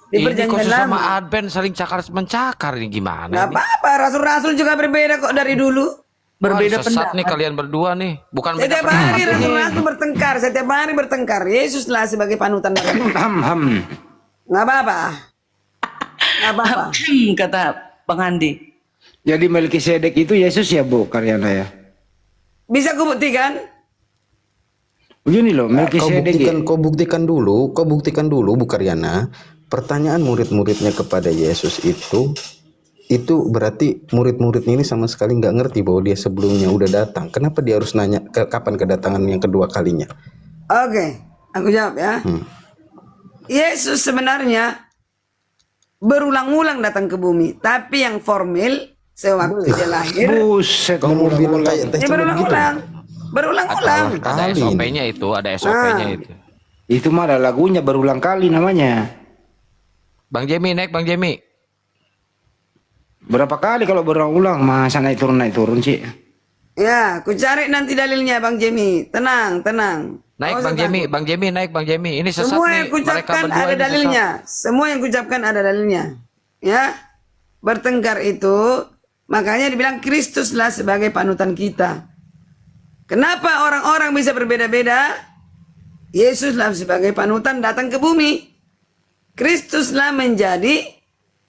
Di Ini kok perjanjian sama lama. Advent saling cakar mencakar ini gimana? Nggak Ini? apa-apa, rasul-rasul juga berbeda kok dari dulu. Berbeda Wah, sesat pendapat. nih kalian berdua nih. Bukan beda Setiap hari pendapat ini. rasul-rasul bertengkar, setiap hari bertengkar. Yesuslah sebagai panutan mereka. Ham. Nggak apa-apa. Nggak apa-apa. Kata Bang Andi. Jadi Melkisedek itu Yesus ya, Bu Karyana ya. Bisa kubuktikan? Begini loh, Melkisedek. Kau buktikan dulu Bu Karyana. Pertanyaan murid-muridnya kepada Yesus itu berarti murid-murid ini sama sekali nggak ngerti bahwa dia sebelumnya udah datang. Kenapa dia harus nanya kapan kedatangan yang kedua kalinya? Oke, aku jawab ya. Yesus sebenarnya berulang-ulang datang ke bumi, tapi yang formal sewaktu dia lahir, Buset, Kau mau bilang kayak tes dia gitu? berulang-ulang, berulang-ulang. Ada Kali. SOP-nya itu, ada SOP-nya itu. itu mah ada lagunya berulang kali namanya. Bang Jemi naik, Bang Jemi. Berapa kali kalau berulang-ulang, masa naik turun sih? Ya, aku cari nanti dalilnya Bang Jemi. Tenang, tenang. Naik Nggak usah Bang Jemi, takut. Bang Jemi naik Bang Jemi. Ini sesat Semua nih. yang kucapkan berdua ada ini dalilnya. Semua yang kucapkan ada dalilnya. Ya. Bertengkar itu makanya dibilang Kristuslah sebagai panutan kita. Kenapa orang-orang bisa berbeda-beda? Yesuslah sebagai panutan datang ke bumi. Kristuslah menjadi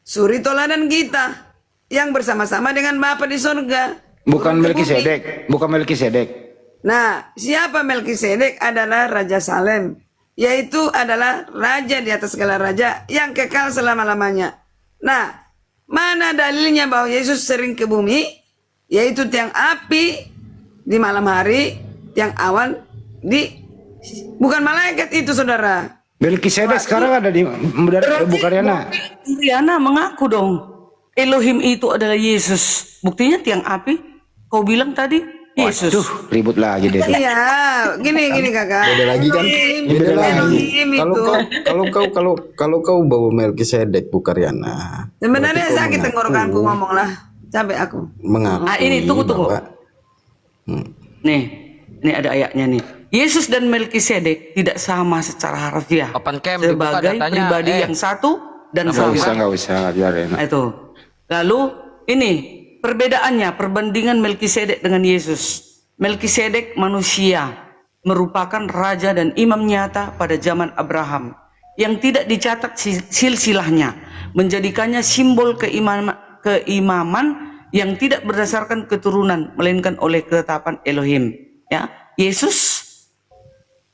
suri toladan kita yang bersama-sama dengan Bapa di surga. Bukan Turun ke bumi. Melkisedek, bukan Melkisedek. Nah, siapa Melkisedek adalah Raja Salem, yaitu adalah raja di atas segala raja yang kekal selama-lamanya. Nah, mana dalilnya bahwa Yesus sering ke bumi, yaitu tiang api di malam hari, tiang awan di bukan malaikat itu, saudara. Melkisedek sekarang ada di Bu Karyana. Riana mengaku dong. Elohim itu adalah Yesus. Buktinya tiang api. Kau bilang tadi Yesus. Tuh, ribut lagi deh. Iya, gini kakak. Beda lagi kan? Elohim, Beda lagi. Elohim itu. Kalau kau bawa Melkisedek Bu Karyana. Sebenarnya berarti kau sakit mengaku- tenggorokanku ngomong lah. Capek aku. Mengaku. Ah, ini, tunggu. bahwa- Nih, ini ada ayatnya nih. Yesus dan Melkisedek tidak sama secara harfiah. Open cam, dibuka sebagai datanya. pribadi yang satu dan sama. Nggak usah, biarin. Nah, itu. Lalu ini perbedaannya, perbandingan Melkisedek dengan Yesus. Melkisedek manusia merupakan raja dan imam nyata pada zaman Abraham yang tidak dicatat silsilahnya, menjadikannya simbol keimaman yang tidak berdasarkan keturunan melainkan oleh ketetapan Elohim. Ya, Yesus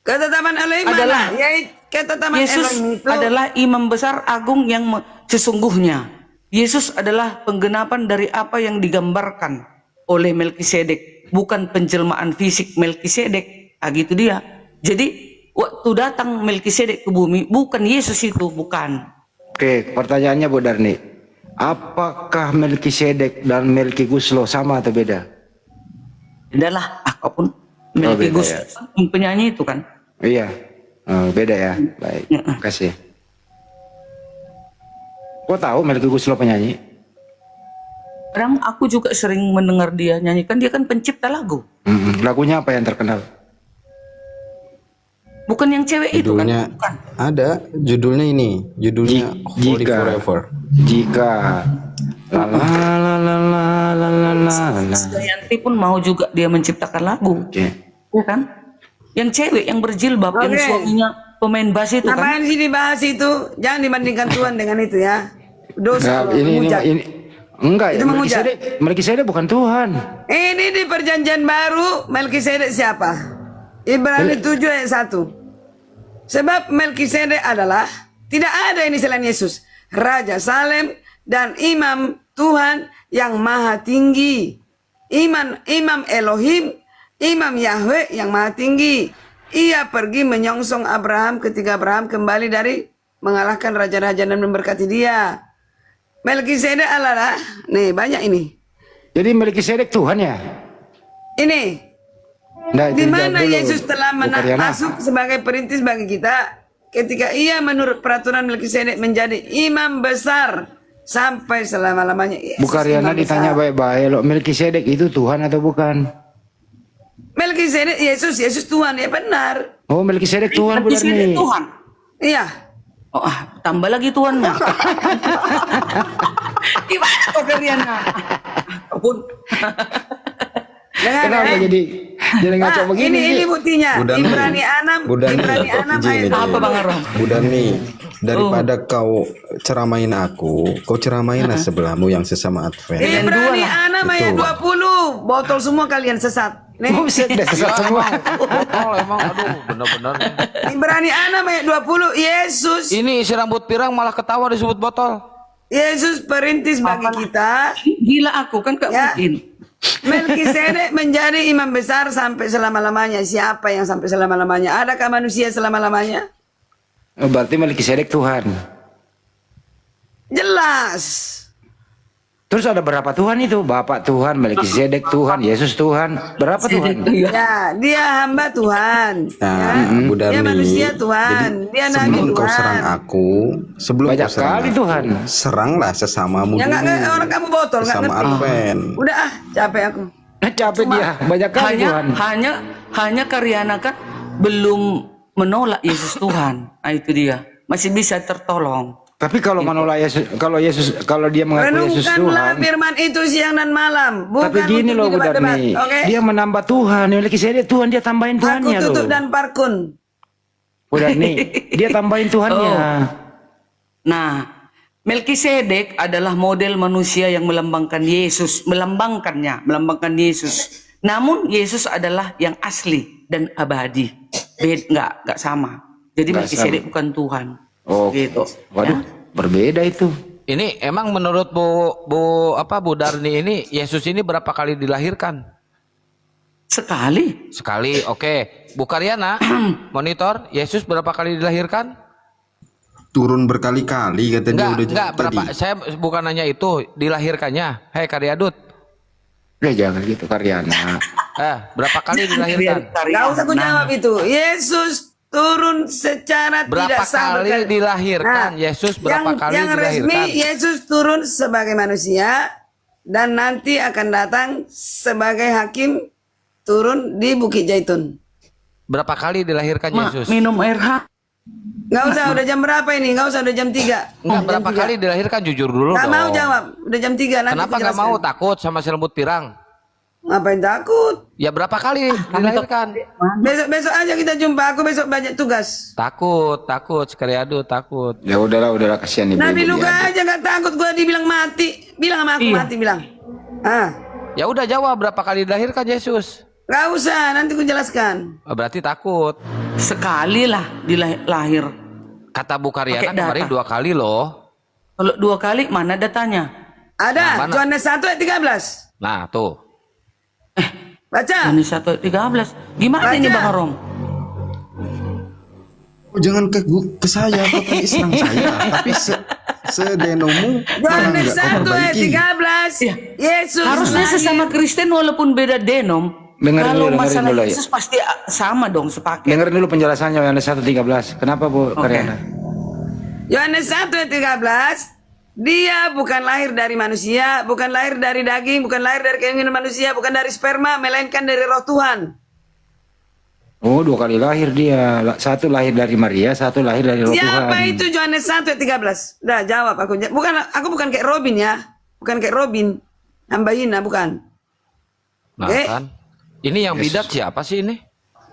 Ketetapan Elohim adalah- mana? Ya, ketetapan Yesus Elohim itu adalah imam besar agung yang sesungguhnya. Yesus adalah penggenapan dari apa yang digambarkan oleh Melkisedek, bukan penjelmaan fisik Melkisedek. Gitu dia. Jadi waktu datang Melkisedek ke bumi, bukan Yesus itu, bukan. Oke, pertanyaannya Bu Darni. Apakah Melkisedek dan Melkiguslo sama atau beda? Adalah apapun beda Melkigus ya. penyanyi itu kan. Iya. Oh, beda ya. Baik. Ya. Kasih. Kok tahu Melkiguslo penyanyi? Kadang aku juga sering mendengar dia nyanyikan, dia kan pencipta lagu. Lagunya apa yang terkenal? Bukan yang cewek itu kan? Judulnya Bukan. ada, judulnya ini, judulnya Holy Jika Forever. jika la la la la la la la la la. Dayanti pun mau juga dia menciptakan lagu. Oke. Ya kan? Yang cewek yang berjilbab, yang Oke. suaminya pemain bass itu kan? ngapain sih dibahas itu? Jangan dibandingkan Tuhan dengan itu ya. Dosa Nah, loh, ini menghujat. enggak, Itu menghujat. Melkisedek bukan Tuhan. Ini di perjanjian baru Melkisedek siapa? Ibrani 7 ayat 1. Sebab Melkisedek adalah tidak ada ini selain Yesus, Raja Salem dan Imam Tuhan yang maha tinggi. Imam Elohim, Imam Yahweh yang maha tinggi. Ia pergi menyongsong Abraham ketika Abraham kembali dari mengalahkan raja-raja dan memberkati dia. Melkisedek adalah, nih banyak ini. Jadi Melkisedek Tuhan ya? Ini Nah, di itu mana jawab dulu, Yesus telah Bu Karyana. masuk sebagai perintis bagi kita ketika ia menurut peraturan Melkisedek menjadi imam besar sampai selama-lamanya. Yesus Bu Karyana imam ditanya besar. baik-baik loh, Melkisedek itu Tuhan atau bukan? Melkisedek Yesus Tuhan ya benar. Oh, Melkisedek Tuhan Bu Melkisedek Darni. Tuhan. Iya. Oh, tambah lagi Tuhannya. Gimana kok Karyana? Apapun. Dengar, Kenapa ya? jadi ngaco begini? ini buktinya. Bu Darni. Ibrani 6 Bu Darni, Ibrani 6 izin, ayat izin. Apa Bang Arom? Bu Darni, daripada kau ceramain aku, kau ceramainlah sebelahmu yang sesama Advent. Ibrani 6 ayat 20. Botol semua kalian sesat. Nih. Buset, udah sesat semua. Botol emang, aduh, bener-bener. Ibrani 6 ayat 20. Yesus Ini isi rambut pirang malah ketawa disebut botol. Yesus perintis bagi kita. Gila aku kan gak Ya. mungkin. Melkisedek menjadi imam besar sampai selama-lamanya. Siapa yang sampai selama-lamanya? Adakah manusia selama-lamanya? Oh, berarti Melkisedek Tuhan. Jelas. Terus ada berapa Tuhan itu? Bapak Tuhan, Melkisedek Tuhan, Yesus Tuhan. Berapa Tuhan? Ya, dia hamba Tuhan. Nah, Ya. Bu Dia Darni, manusia Tuhan. Dia nabi sebelum kau Tuhan. serang aku, sebelum Banyak kau serang kali aku, Tuhan. seranglah sesamamu Ya dulu. nggak orang kamu botol nggak Sesama ngerti. Advent. Udah capek aku. Capek dia, banyak kali Tuhan. hanya Karyana kan belum menolak Yesus Tuhan. Nah, itu dia. Masih bisa tertolong. Tapi kalau menolak Yesus, kalau dia mengaku Yesus Renungkanlah Tuhan. firman itu siang dan malam. Bukan Tapi gini untuk loh Bu didebat-debat, Darni, oke? dia menambah Tuhan, Melkisedek Tuhan, dia tambahin Aku Tuhannya loh. tutup dan parkun. Bu Darni, dia tambahin Tuhannya. Oh. Nah, Melkisedek adalah model manusia yang melambangkan Yesus, melambangkan Yesus. Namun Yesus adalah yang asli dan abadi. Nggak sama. Jadi Nggak Melkisedek sama. bukan Tuhan. Oh, Gitu. waduh, berbeda itu. Ini emang menurut Bu Darni ini Yesus ini berapa kali dilahirkan? Sekali. Sekali, oke. Bu Karyana, monitor, Yesus berapa kali dilahirkan? Turun berkali-kali kata dia udah Enggak, tadi. berapa? Saya bukan nanya itu, dilahirkannya. Hei Karyadut, Udah jangan gitu Karyana. berapa kali dilahirkan? Gak usah aku jawab itu. Yesus turun secara Berapa tidak sah kali berkali. dilahirkan? Yesus berapa kali yang resmi dilahirkan? Yesus turun sebagai manusia dan nanti akan datang sebagai hakim turun di Bukit Zaitun. Berapa kali dilahirkan Yesus? Minum air hangat. Gak usah, udah jam berapa ini? Gak usah, udah jam 3. Enggak, berapa kali dilahirkan? Jujur dulu Gak dong. mau jawab, udah jam 3 nanti Kenapa aku nggak jelaskan. mau? Takut sama si rambut pirang? Ngapain takut? Ya berapa kali dilahirkan? Besok aja kita jumpa. Aku besok banyak tugas. Takut sekali adu takut. Ya udahlah kasihan ibu. Nabi Luka aja nggak takut gua dibilang mati. Bilang sama aku Iya. mati bilang. Ah, Ya udah jawab berapa kali dilahirkan Yesus? nggak usah. Nanti ku jelaskan. Oh, berarti takut. Sekali lah lahir. Kata Bu Karyana Pakai data. kemarin 2 kali loh. Kalau 2 kali mana datanya? Ada. Nah, mana? Yohanes 1 ayat 13. Nah tuh. Baca. Ini 1:13. Gimana Baca. ini Bang Rom? Oh, jangan ke saya, kau tadi serang saya, tapi sedenomu malah Yohanes nggak kau 1 ayat perbaiki. 13. Iya. Yesus Harusnya lahir. sesama Kristen walaupun beda denom. Dengerin Kalau dulu masalah ya. Yesus pasti sama dong sepaket. Dengerin dulu penjelasannya Yohanes 1:13. Kenapa Bu Karyana? Yohanes 1 ayat 13. Dia bukan lahir dari manusia, bukan lahir dari daging, bukan lahir dari keinginan manusia, bukan dari sperma, melainkan dari roh Tuhan. Oh, 2 kali lahir dia. Satu lahir dari Maria, satu lahir dari Roh Siapa Tuhan. itu Yohanes 1 ayat 13? Udah jawab aku. Aku bukan kayak Robin ya. Bukan kayak Robin. Nambahin, bukan. Nah Eh. kan. Ini yang bidat siapa sih ini?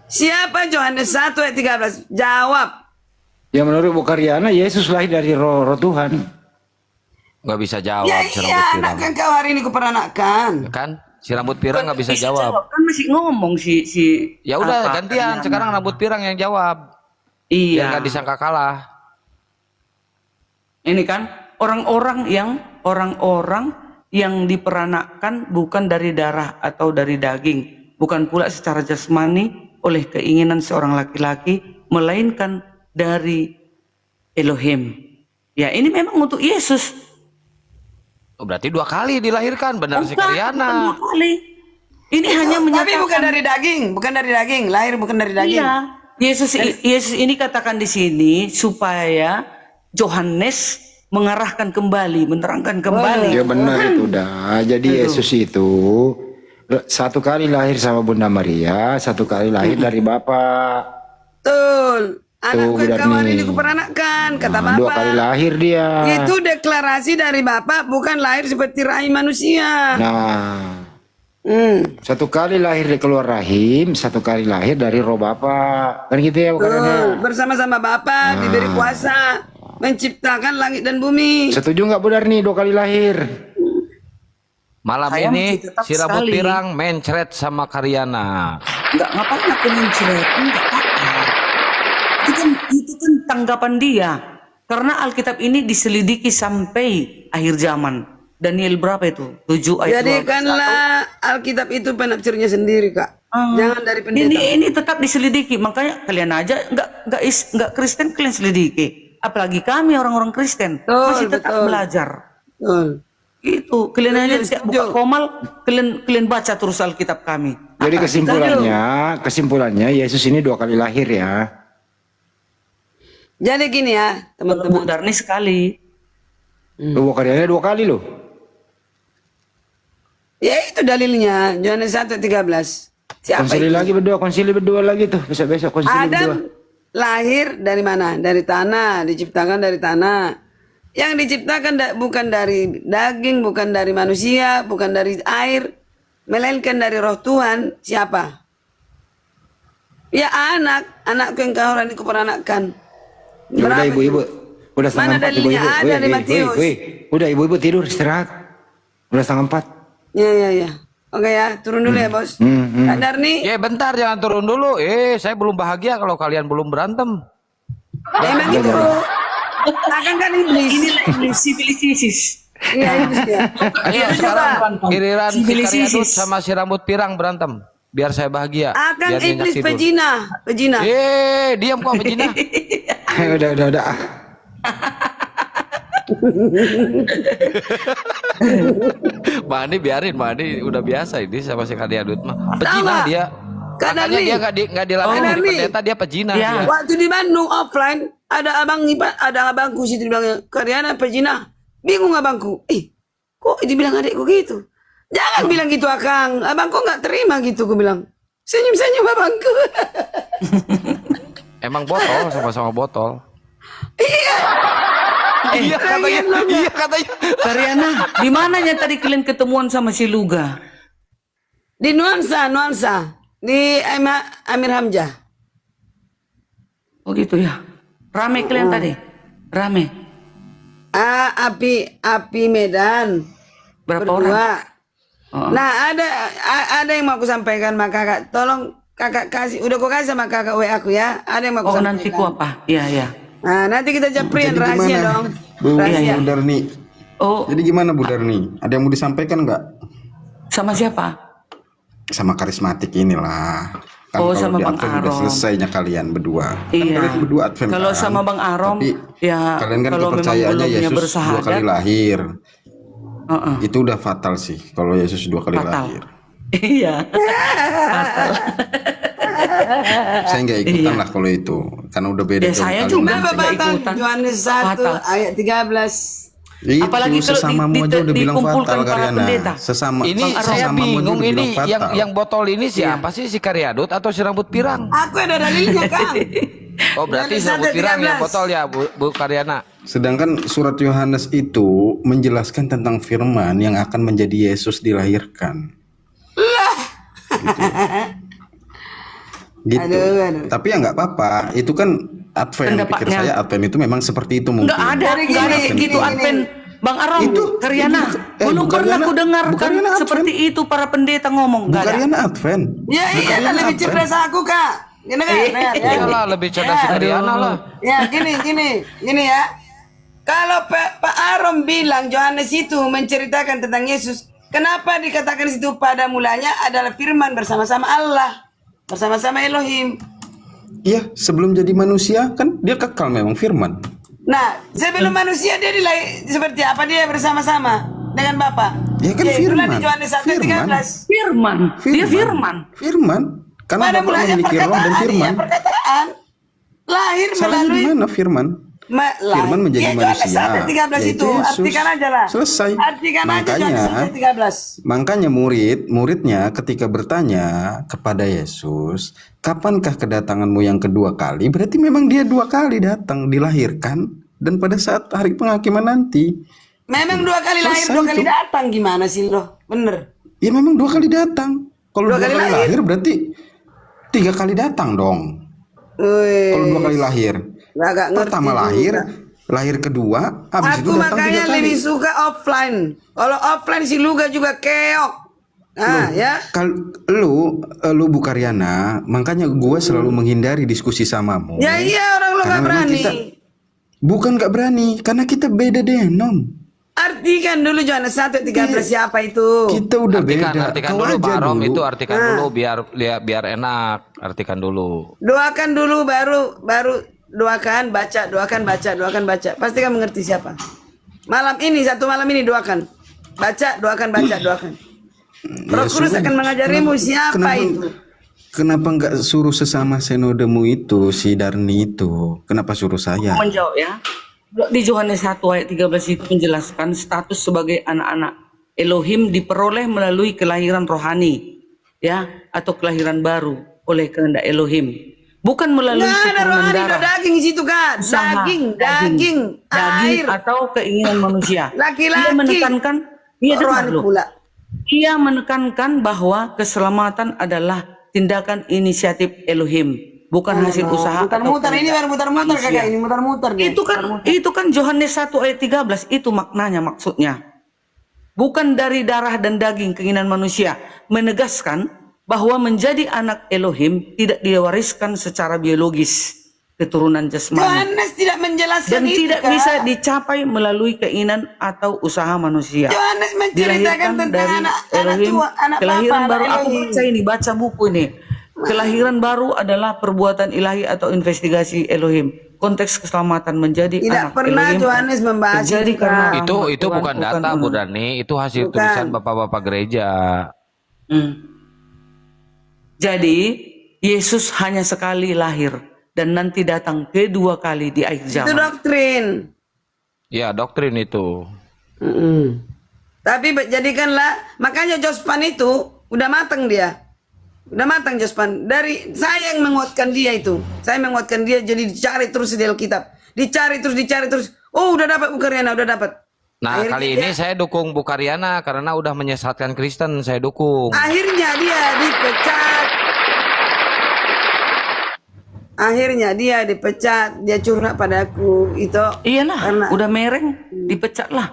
Siapa Yohanes 1 ayat 13? Jawab. Ya menurut Bu Karyana, Yesus lahir dari Roh Tuhan. Nggak bisa jawab Ya si iya, rambut pirang. anak kan kau hari ini kuperanakkan. Kan si rambut pirang nggak bisa jawab. Kan masih ngomong si Ya udah apa, gantian. Karyana. Sekarang rambut pirang yang jawab. Biar Iya. nggak disangka kalah. Ini kan orang-orang yang diperanakkan bukan dari darah atau dari daging, bukan pula secara jasmani oleh keinginan seorang laki-laki, melainkan dari Elohim. Ya ini memang untuk Yesus. Oh, berarti 2 kali dilahirkan. Benar si Bukan Karyana. 2 kali. Ini hanya Tapi menyatakan. bukan dari daging, bukan dari daging, lahir bukan dari daging. Iya. Yesus ini katakan di sini supaya Yohanes mengarahkan kembali, menerangkan kembali. Ya benar itu dah. Jadi Yesus itu 1 kali lahir sama Bunda Maria, 1 kali lahir dari Bapak. Betul. Anakku benar yang kawan nih. ini kuperanakkan, kata Nah, 2 kali Bapak. lahir dia. Itu deklarasi dari Bapak, bukan lahir seperti rahim manusia. Nah, Hmm. 1 kali lahir di keluar rahim, 1 kali lahir dari Roh Bapak. Kan gitu ya Bu Karyana? Betul. Bersama-sama Bapak diberi kuasa menciptakan langit dan bumi. Setuju nggak Bu Darni 2 kali lahir? Malam Saya ini masih tetap si rambut sekali. pirang mencret sama Karyana. Enggak ngapain aku mencret, enggak apa-apa. Itu kan tanggapan dia. Karena Alkitab ini diselidiki sampai akhir zaman. Daniel berapa itu? 7 ayat 12. Jadikanlah Alkitab itu penafsirnya sendiri, Kak. Jangan dari pendeta. Ini tetap diselidiki. Makanya kalian aja enggak Kristen kalian selidiki. Apalagi kami orang-orang Kristen Betul, masih tetap betul. belajar. Betul. Itu kalian aja Setuju, buka setuju. komal, kalian baca terus Alkitab kami. Jadi kesimpulannya Yesus ini 2 kali lahir ya. Jadi gini ya, teman-teman. Bu Darni sekali. Bu Karyana 2 kali loh. Ya itu dalilnya, Yohanes 1:13. Siapa Konsili itu? konsili berdua lagi tuh. Besok konsili berdua. Adam lahir dari mana? Dari tanah, diciptakan dari tanah. Yang diciptakan bukan dari daging, bukan dari manusia, bukan dari air, melainkan dari roh Tuhan. Siapa? Ya anakku yang kau orang ini kuperanakkan. Ya udah Berapa ibu-ibu. itu? Udah Mana 3:30 ibu-ibu. dalilnya? Ada di Matius. Udah ibu-ibu tidur istirahat. Udah 3:30. Ya. Oke ya, turun dulu ya bos. Kak Darni, Ya bentar jangan turun dulu. Saya belum bahagia kalau kalian belum berantem. emang gitu. Akan kan iblis. Inilah iblis civilisis. Iya iblis ya. Ayo Coba. sekarang giliran si Civilization. Karyadut sama si rambut pirang berantem. Biar saya bahagia. Akan biar nyenyak iblis tidur. pejina. Diam kok Pejina. Udah. Mani biarin, Mani udah biasa ini sama si Karyadut mah. nggak? Pejina dia. Kadang Makanya nih. dia nggak dilatih Kadang jadi nih. pendeta, dia pejina. Ya. dia. Waktu di Bandung offline ada abangku situ bilang Karyana pejina. Bingung abangku. Kok dibilang adikku gitu? Jangan bilang gitu Akang. Abangku nggak terima gitu aku bilang. Senyum-senyum abangku. Emang botol, sama-sama botol. Iya. Iya katanya. Iya katanya. Karyana, di mananya tadi kalian ketemuan sama si Luga? Di nuansa di Amir Hamzah. Oh gitu ya. Rame kalian tadi. Rame. Api Medan. Berapa Berdua. orang? Oh. Nah, ada yang mau aku sampaikan sama kakak. Tolong kakak kasih, udah kau kasih sama kakak WA aku ya. Ada yang mau aku Oh sampaikan. nanti ku apa? Iya iya. Nah, nanti kita japrian Jadi rahasia gimana, dong. Bu Rahasia. Darni? Oh Jadi gimana Bu Darni? Ada yang mau disampaikan nggak? sama siapa? Sama karismatik inilah. Kan Oh, kalau sama di Bang Advent udah Arom. selesainya kalian berdua. Kan Iya. kalian berdua Advent Kalau kan? sama Bang Arom, Tapi ya kalian kan kalau memang kepercayaannya belum punya Yesus 2 bersahadat, kali lahir. Heeh. Itu udah fatal sih kalau Yesus 2 kali Fatal. lahir. Iya. Saya nggak ikutan lah kalau itu, karena udah beda. Ya, jauh saya kali. juga. Kenapa Nggak batal? ikutan. Yohanes 1 Fatal. ayat 13. Itu Apalagi kalau sesamamu aja udah bilang dikumpulkan fatal para Karyana. pendeta. Sesama Ini sesamamu saya aja bingung udah ini bilang fatal. yang botol ini siapa sih, si Karyadut atau si rambut pirang? Aku ada dalilnya, Kang. Oh berarti si Yohanes rambut 1 pirang yang 13. botol ya Bu Karyana. Sedangkan surat Yohanes itu menjelaskan tentang firman yang akan menjadi Yesus dilahirkan. Gitu. Aduh. Tapi ya nggak apa-apa. Itu kan Advent. Pikir Pendapatnya. saya Advent itu memang seperti itu mungkin. Enggak ada Gini, gitu gini. Advent. Bang Arom, Itu- Karyana, itu belum Bu pernah Karyana- ku Bu dengarkan Karyana Advent. seperti itu para pendeta ngomong. Enggak ada. Karyana Advent. Ya iya lah, lebih cerdas aku, Kak. Gini kan? Iyalah lebih cerdas si Karyana lah. Ya gini ya. Kalau Pak Arom bilang Yohanes itu menceritakan tentang Yesus, kenapa dikatakan di situ pada mulanya adalah firman bersama-sama Allah, bersama-sama Elohim. Iya, sebelum jadi manusia kan dia kekal memang firman. Nah, sebelum manusia dia seperti apa dia bersama-sama dengan Bapa? Ya kan itulah firman. di Yohanes 1:13. Firman. Dia firman. Firman. Karena Pada Bapa mulanya memiliki roh dan perkataan, firman. ya, perkataan lahir Salahnya di melalui mana firman? Firman menjadi manusia, Yohanes 1:13 itu, yaitu Yesus. artikan aja lah. Selesai. Artikan aja Yohanes 1:13. Makanya muridnya ketika bertanya kepada Yesus, kapankah kedatanganmu yang kedua kali? Berarti memang dia 2 kali datang, dilahirkan, dan pada saat hari penghakiman nanti. Memang 2 kali lahir, Selesai 2 kali itu. datang gimana sih lo? Bener. Ya memang 2 kali datang. Kalau 2 2 kali kali lahir. lahir berarti 3 kali datang dong. Wih, Kalau 2 kali lahir. agak ngerti Pertama juga. lahir kedua, habis itu Aku datang 3 makanya kali. lebih suka offline. Kalau offline si Luga juga keok. Nah, ya. Lu Bu Karyana, makanya gue selalu menghindari diskusi samamu. Ya iya orang lo Karena gak memang berani. Bukan gak berani, karena kita beda denom. Artikan dulu Yohanes 1:13 siapa itu? Kita udah beda. Artikan Kau dulu aja Barom dulu. itu artikan dulu biar enak. Artikan dulu. Doakan dulu baru doakan baca. Pasti kamu mengerti siapa. Satu malam ini doakan. Doakan. Roh Kudus akan mengajarimu siapa itu. Kenapa nggak suruh sesama senodemu itu, si Darni itu? Kenapa suruh saya? Menjawab ya. Di Yohanes 1 ayat 13 itu menjelaskan status sebagai anak-anak Elohim diperoleh melalui kelahiran rohani, ya, atau kelahiran baru oleh kehendak Elohim, bukan melalui Nggak ada keturunan rohani, darah, daging di situ kan. usaha, Daging, air. atau keinginan manusia. Laki-laki. Dia menekankan, Rohani pula. Dia menekankan bahwa keselamatan adalah tindakan inisiatif Elohim, bukan hasil usaha. atau Muter-muter ini baru muter-muter manusia. kakak ini muter-muter dia. Itu kan Yohanes 1 ayat 13 itu maknanya, maksudnya. Bukan dari darah dan daging keinginan manusia, menegaskan bahwa menjadi anak Elohim tidak diwariskan secara biologis, keturunan jasmani, Yohanes tidak menjelaskan dan itu tidak Kak. bisa dicapai melalui keinginan atau usaha manusia. Yohanes menceritakan Dilahirkan tentang dari anak Elohim, tua, anak kelahiran Bapa, baru. anak Aku Elohim. baca buku ini. Kelahiran baru adalah perbuatan ilahi atau investigasi Elohim. Konteks keselamatan menjadi Tidak anak pernah Elohim Yohanes membahas terjadi itu, karena Kak. Itu Tuhan, bukan data Bu Dani, itu hasil Bukan. tulisan bapak-bapak gereja. Jadi Yesus hanya sekali lahir dan nanti datang kedua kali di akhir Itu zaman. doktrin. Ya doktrin itu. Tapi jadikanlah, makanya Jospan itu udah matang dia. Udah matang Jospan. Dari saya yang menguatkan dia itu. Saya menguatkan dia, jadi dicari terus di Alkitab. Dicari terus. Oh udah dapat Bu Karyana, udah dapat. Nah, Akhirnya kali dia- ini saya dukung Bu Karyana karena udah menyesatkan Kristen, saya dukung. Akhirnya dia dipecat. Akhirnya dia dipecat, dia curhat padaku itu. Iyalah, Karena- udah mereng, dipecat lah.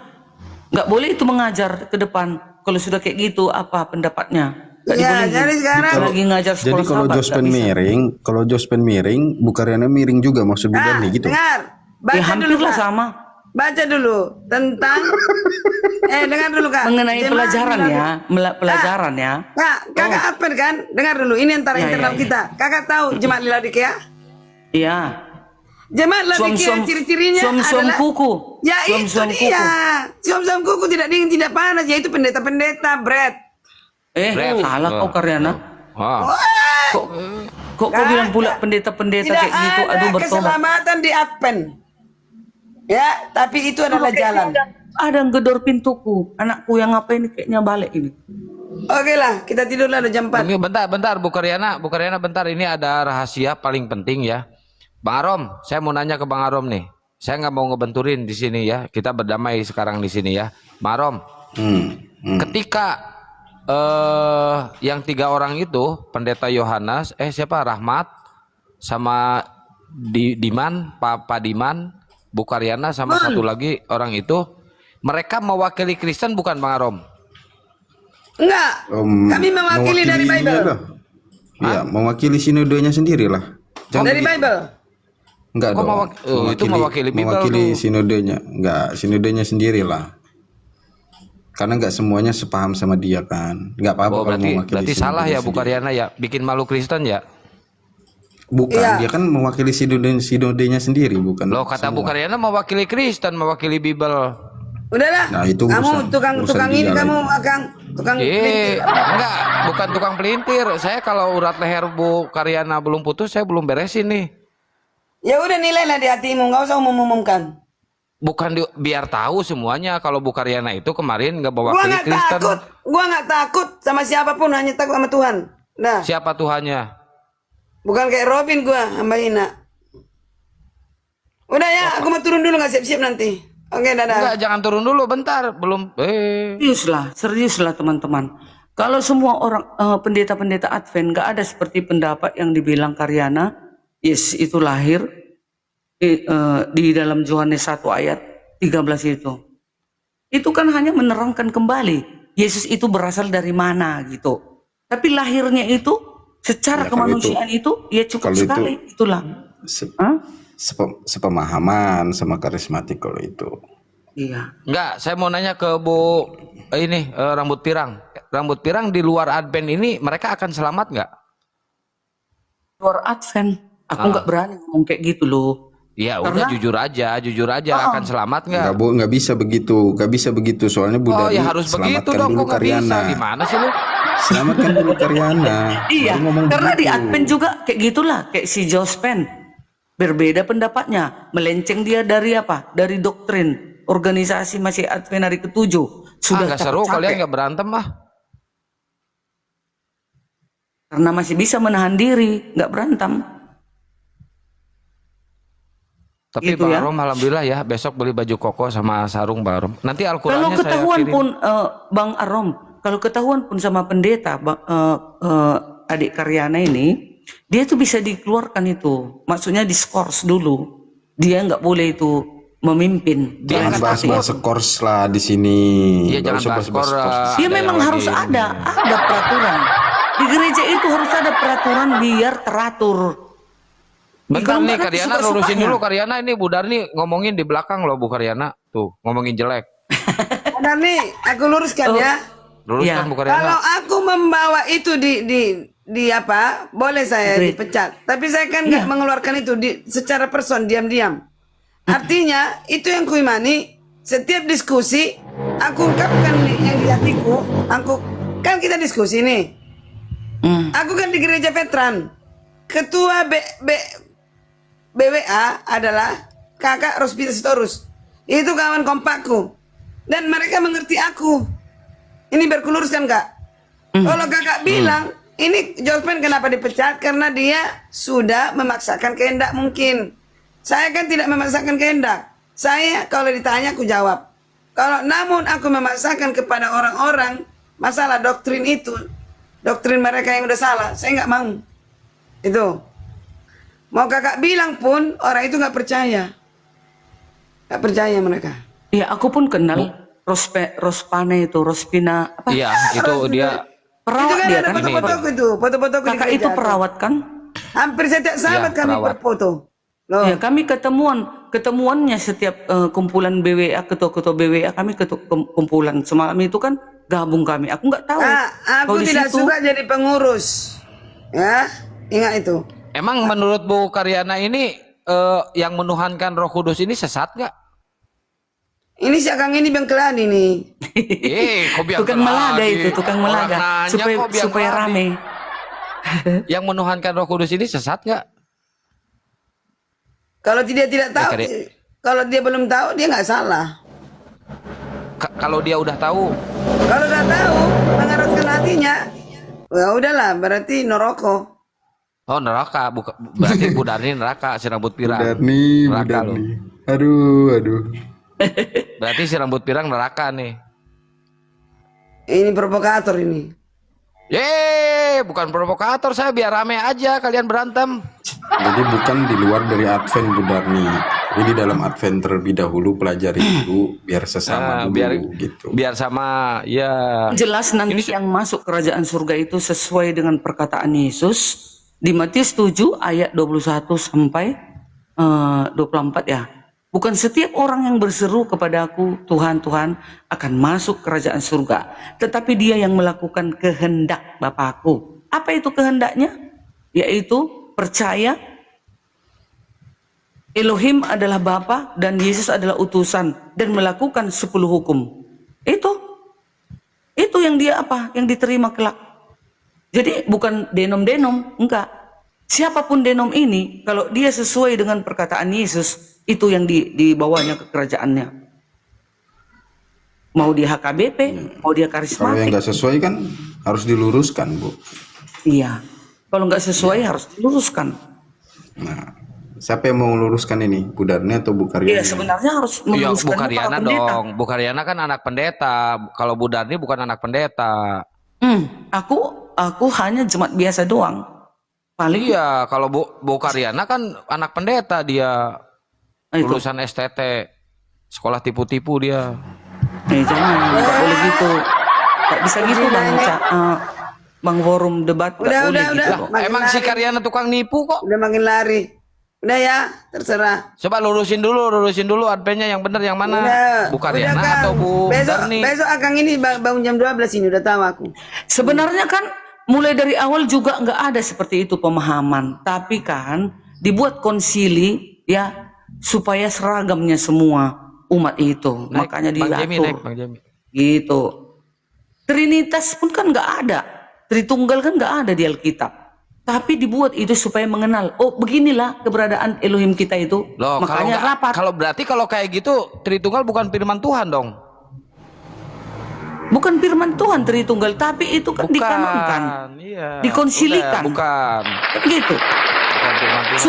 Nggak boleh itu mengajar ke depan. Kalau sudah kayak gitu, apa pendapatnya? Nggak Ya, dibolehin. jadi sekarang Lagi ngajar Jadi sekolah kalau sahabat, Jospen nggak bisa. miring, kalau Jospen miring, Bu Karyana miring juga maksud Bu Berni gitu. dengar, baca Ya hampir dulu lah Kak. sama. Baca dulu tentang dengar dulu Kak. Mengenai Jemaat pelajaran bilang- ya, pelajaran ya. Kak, kakak apa kan? Dengar dulu, ini antara Ya, internal ya, ya. kita. Kakak tahu jemaat Laodikia? Iya. Jemaat Laodikia ciri-cirinya suam adalah kuku. ya Suam itu dia. Suam-suam kuku tidak dingin, tidak panas, yaitu pendeta-pendeta, Brad. Salah kau Karyana. Wah. Kok kau bilang pula pendeta-pendeta Tidak kayak gitu? ada Aduh bertobat. keselamatan di Advent. Ya, tapi itu adalah jalan. Ada yang gedor pintuku. Anakku yang apa ini kayaknya balik ini. Oke lah, kita tidurlah udah jam 4. Ini bentar Bu Karyana bentar, ini ada rahasia paling penting ya. Bang Arom, saya mau nanya ke Bang Arom nih. Saya nggak mau ngebenturin di sini ya. Kita berdamai sekarang di sini ya. Bang Arom, ketika yang 3 orang itu, Pendeta Yohanes, siapa? Rahmat, sama Diman, Pak Diman, Bu Karyana, sama satu lagi orang itu, mereka mewakili Kristen bukan Bang Arom? Enggak. Kami mewakili dari ini Bible. lah. Ya, mewakili sinodenya sendiri lah. Dari Bible. Enggak Kok dong. itu mewakili Bible mewakili tuh. sinodenya. Enggak, sinodenya sendiri lah. Karena enggak semuanya sepaham sama dia kan. Enggak apa-apa Oh, kalau mewakili berarti salah ya sinodenya Bu sendiri. Karyana ya, bikin malu Kristen ya? Bukan, Iya. dia kan mewakili sinodenya sendiri, bukan. Loh, kata Bu semua. Karyana mewakili Kristen, mewakili Bible. Udahlah. Nah, itu kamu urusan tukang ini dia kamu lagi. akan tukang pelintir. Enggak, bukan tukang pelintir. Saya kalau urat leher Bu Karyana belum putus, saya belum beresin nih. Ya udah nilailah di hatimu, enggak usah umum-umumkan. Bukan biar tahu semuanya kalau Bu Karyana itu kemarin nggak Gua mewakili nggak Kristen. takut. Gua nggak takut sama siapapun, hanya takut sama Tuhan. Nah, Siapa Tuhannya? bukan kayak Robin gua, hamba hina. Udah ya, aku mau turun dulu nggak siap-siap nanti. Oke, dadah. Enggak, jangan turun dulu, bentar. Belum. Seriuslah teman-teman. Kalau semua orang pendeta-pendeta Advent nggak ada seperti pendapat yang dibilang Karyana, yes itu lahir di dalam Yohanes 1 ayat 13 itu. Itu kan hanya menerangkan kembali Yesus itu berasal dari mana gitu. Tapi lahirnya itu secara Ya, kalau kemanusiaan itu ya cukup kalau itu- sekali itulah. Se- Hah? sepemahaman sama karismatik kalau itu. Iya. Enggak, saya mau nanya ke Bu ini rambut pirang. Rambut pirang di luar Advent ini mereka akan selamat nggak? Luar Advent, aku nggak berani ngomong kayak gitu loh. Ya udah jujur aja akan selamat nggak? Nggak bisa begitu, nggak bisa begitu. Soalnya Bu Oh Dari ya harus begitu selamatkan dong, dulu kok nggak bisa? Karyana. Gimana sih lu? Selamatkan dulu Karyana. Iya, Baru ngomong karena di begitu. Advent juga kayak gitulah, kayak si Jospen. Berbeda pendapatnya, melenceng dia dari apa? Dari doktrin organisasi masih Advent hari ke-7. Sudah Nggak seru, capek-capek. kalian nggak berantem ah. Karena masih bisa menahan diri, nggak berantem. Tapi Gitu Bang ya. Arom alhamdulillah ya, besok beli baju koko sama sarung Bang Arom. Nanti Kalau Al-Qur'annya saya ketahuan kirim. pun Bang Arom, kalau ketahuan pun sama pendeta adik Karyana ini, dia tuh bisa dikeluarkan itu. Maksudnya diskors dulu. Dia nggak boleh itu memimpin. Dia Jangan nggak bahas-bahas skors lah di sini. Iya, Nggak jangan usah bahas bahas-bahas skor. skors. Dia memang harus ada peraturan. Di gereja itu harus ada peraturan biar teratur. Bentar nih Digambarkan Karyana suka-sukanya. lurusin dulu Karyana, ini Bu Darni ngomongin di belakang loh Bu Karyana. Tuh, ngomongin jelek. Dan nih, aku luruskan ya. Luruskan Iya. Bu Kalau Karyana. aku membawa itu di apa, boleh saya Great. dipecat. Tapi saya kan nggak mengeluarkan itu secara person, diam-diam. Artinya itu yang kuimani. Setiap diskusi aku ungkapkan yang di hatiku. Aku kan kita diskusi nih. Aku kan di gereja veteran. Ketua BWA adalah kakak Rospita Sitorus. Itu kawan kompakku. Dan mereka mengerti aku. Ini berkuluruskan kak. Kalau kakak bilang, ini Jospen kenapa dipecat? Karena dia sudah memaksakan kehendak mungkin. Saya kan tidak memaksakan kehendak. Saya kalau ditanya aku jawab. Kalau namun aku memaksakan kepada orang-orang masalah doktrin itu, doktrin mereka yang udah salah, saya nggak mau. Itu. Mau kakak bilang pun orang itu nggak percaya. Nggak percaya mereka. Ya aku pun kenal Rospane itu, Rospina apa? Iya, itu dia Itu Perawat kan dia ada kan. foto-fotoku itu, foto-fotoku di Kakak gereja itu tuh. perawat kan? Hampir setiap sahabat Iya, kami perawat. berfoto. Loh, Ya kami ketemuannya setiap kumpulan BWA, ketua-ketua BWA kami kumpulan semalam itu kan gabung kami. Aku nggak tahu. aku Kalau di tidak situ- suka jadi pengurus. Ya, ingat itu. emang menurut Bu Karyana ini yang menuhankan Roh Kudus ini sesat nggak? Ini si Akang ini bengkelan ini. Kok biang Tukang melaga keladi? itu, tukang Orang melaga. nanya Supaya kok biang supaya keladi? rame. Yang menuhankan Roh Kudus ini sesat nggak? Kalau dia tidak tahu, Kadek. kalau dia belum tahu dia nggak salah. Kalau dia udah tahu, Kalau udah tahu mengarahkan hatinya, ya udahlah berarti neroko. oh neraka, berarti Bu Darni neraka, si rambut pirang. Darni, Bu Neraka Darni. loh. Aduh. Berarti si rambut pirang neraka nih. Ini provokator ini. Bukan provokator, saya biar rame aja kalian berantem. Jadi bukan di luar dari Advent, Bu Darni. Tapi di dalam Advent terlebih dahulu pelajari dulu biar sesama dulu gitu. Biar sama ya. Jelas nanti Ini- yang masuk kerajaan surga itu sesuai dengan perkataan Yesus di Matius 7 ayat 21 sampai 24 ya. Bukan setiap orang yang berseru kepadaku, Tuhan, Tuhan, akan masuk kerajaan surga. Tetapi dia yang melakukan kehendak Bapakku. Apa itu kehendaknya? Yaitu percaya Elohim adalah Bapa dan Yesus adalah utusan. Dan melakukan 10 hukum. Itu yang dia apa? Yang diterima kelak. Jadi bukan denom-denom, enggak. Siapapun denom ini, kalau dia sesuai dengan perkataan Yesus, itu yang dibawanya ke kerajaannya. Mau dia HKBP, mau dia Kalau yang karismatik. nggak sesuai kan harus diluruskan, Bu. Iya. Kalau nggak sesuai harus diluruskan. Nah, siapa yang mau meluruskan ini? Bu Darni atau Bu Iya, Karyana? sebenarnya harus Ya, Bu meluruskan Karyana dong. Bu Karyana kan anak pendeta. Kalau Bu Darni bukan anak pendeta. Aku hanya jemaat biasa doang. Paling Iya, kalau Bu Karyana kan anak pendeta dia. itu. Lulusan STT. Sekolah tipu-tipu dia. Jangan, nggak boleh gitu. Nggak bisa gitu Bang forum debat. Nggak Udah, boleh udah, gitu. udah. kok. Makin Emang si lari. Karyana tukang nipu kok. Udah makin lari. Udah ya, terserah. Coba lurusin dulu advennya yang benar yang mana? Bu Karyana Kang. atau Bu Darni? Besok Akang ini bangun jam 12 ini udah tahu aku. Sebenarnya kan mulai dari awal juga nggak ada seperti itu pemahaman. Tapi kan dibuat konsili ya supaya seragamnya semua umat itu. Makanya Bang Jemi naik, diatur. Bang Jemi. Gitu. Trinitas pun kan nggak ada. Tritunggal kan nggak ada di Alkitab. Tapi dibuat itu supaya mengenal. Oh beginilah keberadaan Elohim kita itu. Loh, Makanya rapat. kalau berarti kalau kayak gitu Tritunggal bukan firman Tuhan dong. Bukan firman Tuhan Tritunggal, tapi itu kan dikanonkan. Iya. Dikonsilikan. Udah, bukan. Kan gitu. Bukan firman Tuhan.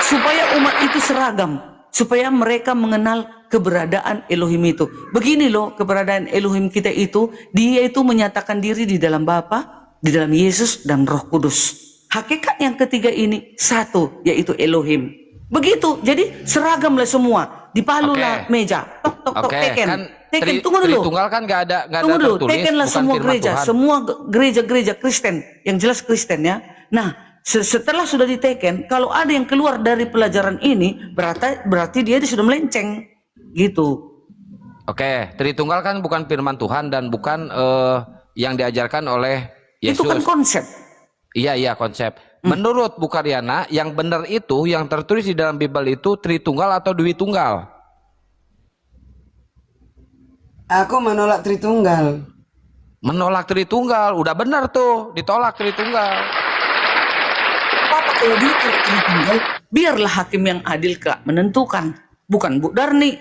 Supaya umat itu seragam. Supaya mereka mengenal keberadaan Elohim itu. Begini loh keberadaan Elohim kita itu. Dia itu menyatakan diri di dalam Bapa, di dalam Yesus dan Roh Kudus. Hakikat yang ketiga ini satu, yaitu Elohim. Begitu, jadi seragamlah semua. Dipalulah Oke. meja, tok tok tok, Oke, teken. kan Teken, tunggu dulu. Tritunggal kan nggak ada Tunggu dulu, tertulis, tekenlah bukan semua firman gereja, Tuhan. semua gereja-gereja Kristen, yang jelas Kristen ya. Nah, setelah sudah diteken, kalau ada yang keluar dari pelajaran ini, berarti dia sudah melenceng, gitu. Oke, Tritunggal kan bukan firman Tuhan dan bukan yang diajarkan oleh Yesus. Itu kan konsep. Iya konsep. Menurut Bu Karyana, yang benar itu, yang tertulis di dalam Bible itu Tritunggal atau Dwi Tunggal? Aku menolak Tritunggal. Menolak Tritunggal, udah benar tuh, ditolak Tritunggal. Apa kalau gitu Tritunggal? Biarlah hakim yang adil Kak menentukan, bukan Bu Darni.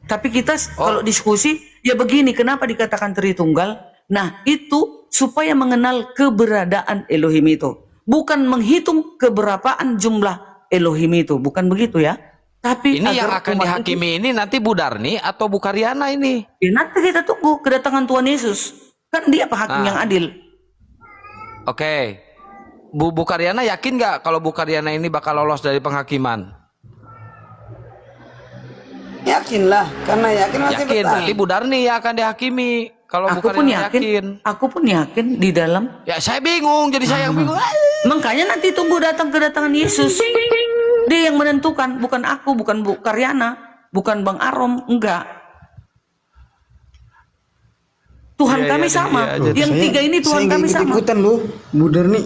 Tapi kita kalau diskusi, ya begini, kenapa dikatakan Tritunggal? Nah, itu supaya mengenal keberadaan Elohim itu. Bukan menghitung keberapaan jumlah Elohim itu, bukan begitu ya. Tapi Ini yang agar akan umat dihakimi ini nanti Bu Darni atau Bu Karyana ini? ya nanti kita tunggu kedatangan Tuhan Yesus. Kan dia hakim yang adil. Oke. Bu Karyana yakin nggak kalau Bu Karyana ini bakal lolos dari penghakiman? Yakin lah, karena yakin masih Yakin. bertahan. Berarti Bu Darni yang akan dihakimi. Kalau Bu Karyana yakin. Aku pun yakin di dalam. Ya saya bingung. Jadi saya yang bingung. Makanya nanti tunggu kedatangan Yesus. Dia yang menentukan, bukan aku, bukan Bu Karyana, bukan Bang Arom, enggak. Tuhan Iya, kami iya, sama. iya, Yang tiga ini Tuhan saya kami nggak sama. ikut-ikutan loh, Bu Darni.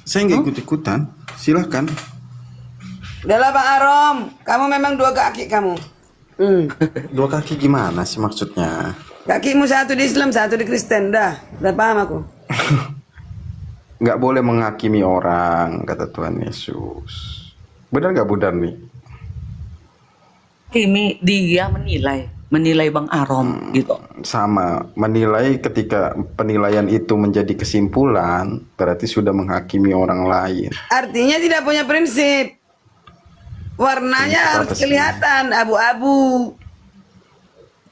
Saya nggak ikut-ikutan. Silahkan. Udahlah Bang Arom, kamu memang dua kaki kamu. Dua kaki gimana sih maksudnya? Kakimu satu di Islam, satu di Kristen. Udah paham aku. Nggak boleh menghakimi orang, kata Tuhan Yesus. Benar nggak Bu Darni? Kimi dia menilai Bang Arom gitu. Sama, menilai ketika penilaian itu menjadi kesimpulan, berarti sudah menghakimi orang lain. Artinya tidak punya prinsip. Warnanya Prinsip harus apa sih? kelihatan abu-abu.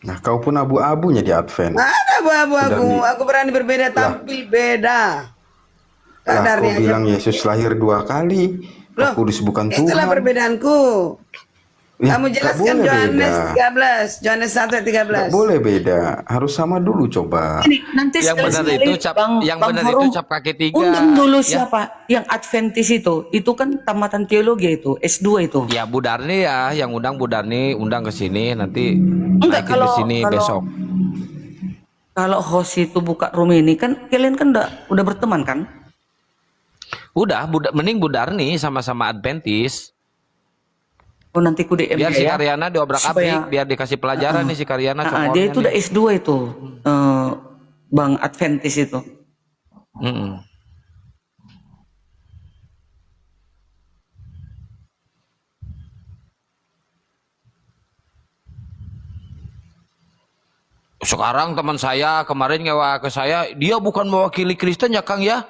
Nah, kau pun abu-abunya di Advent. Ada abu-abu aku. Darni. Aku berani berbeda, tampil beda. Lah, kau Kadarnya aja. bilang Yesus lahir 2 kali. Loh, Aku disebutkan Tuhan. itulah perbedaanku. Ya, Kamu nggak jelaskan boleh Yohanes beda. 13, Yohanes 1 ayat 13. Nggak boleh beda. Harus sama dulu coba. Ini nanti Yang benar sekali-sekali itu cap, yang benar itu Forum cap kaki 3. undang dulu Ya. siapa yang Adventis itu kan tamatan teologi itu S2 itu. Ya Bu Darni ya, yang undang Bu Darni, undang ke sini nanti Enggak, naikin ke sini besok. Kalau host itu buka room ini kan kalian kan udah berteman kan? Udah, mending Bu Darni sama-sama Adventis. Oh nanti ku DM Biar dia si ya. Karyana diobrak-abrik, biar dikasih pelajaran nih si Karyana. Dia itu udah S2 itu Bang Adventis itu. Sekarang teman saya kemarin ngewa ke saya, dia bukan mewakili Kristen ya Kang ya?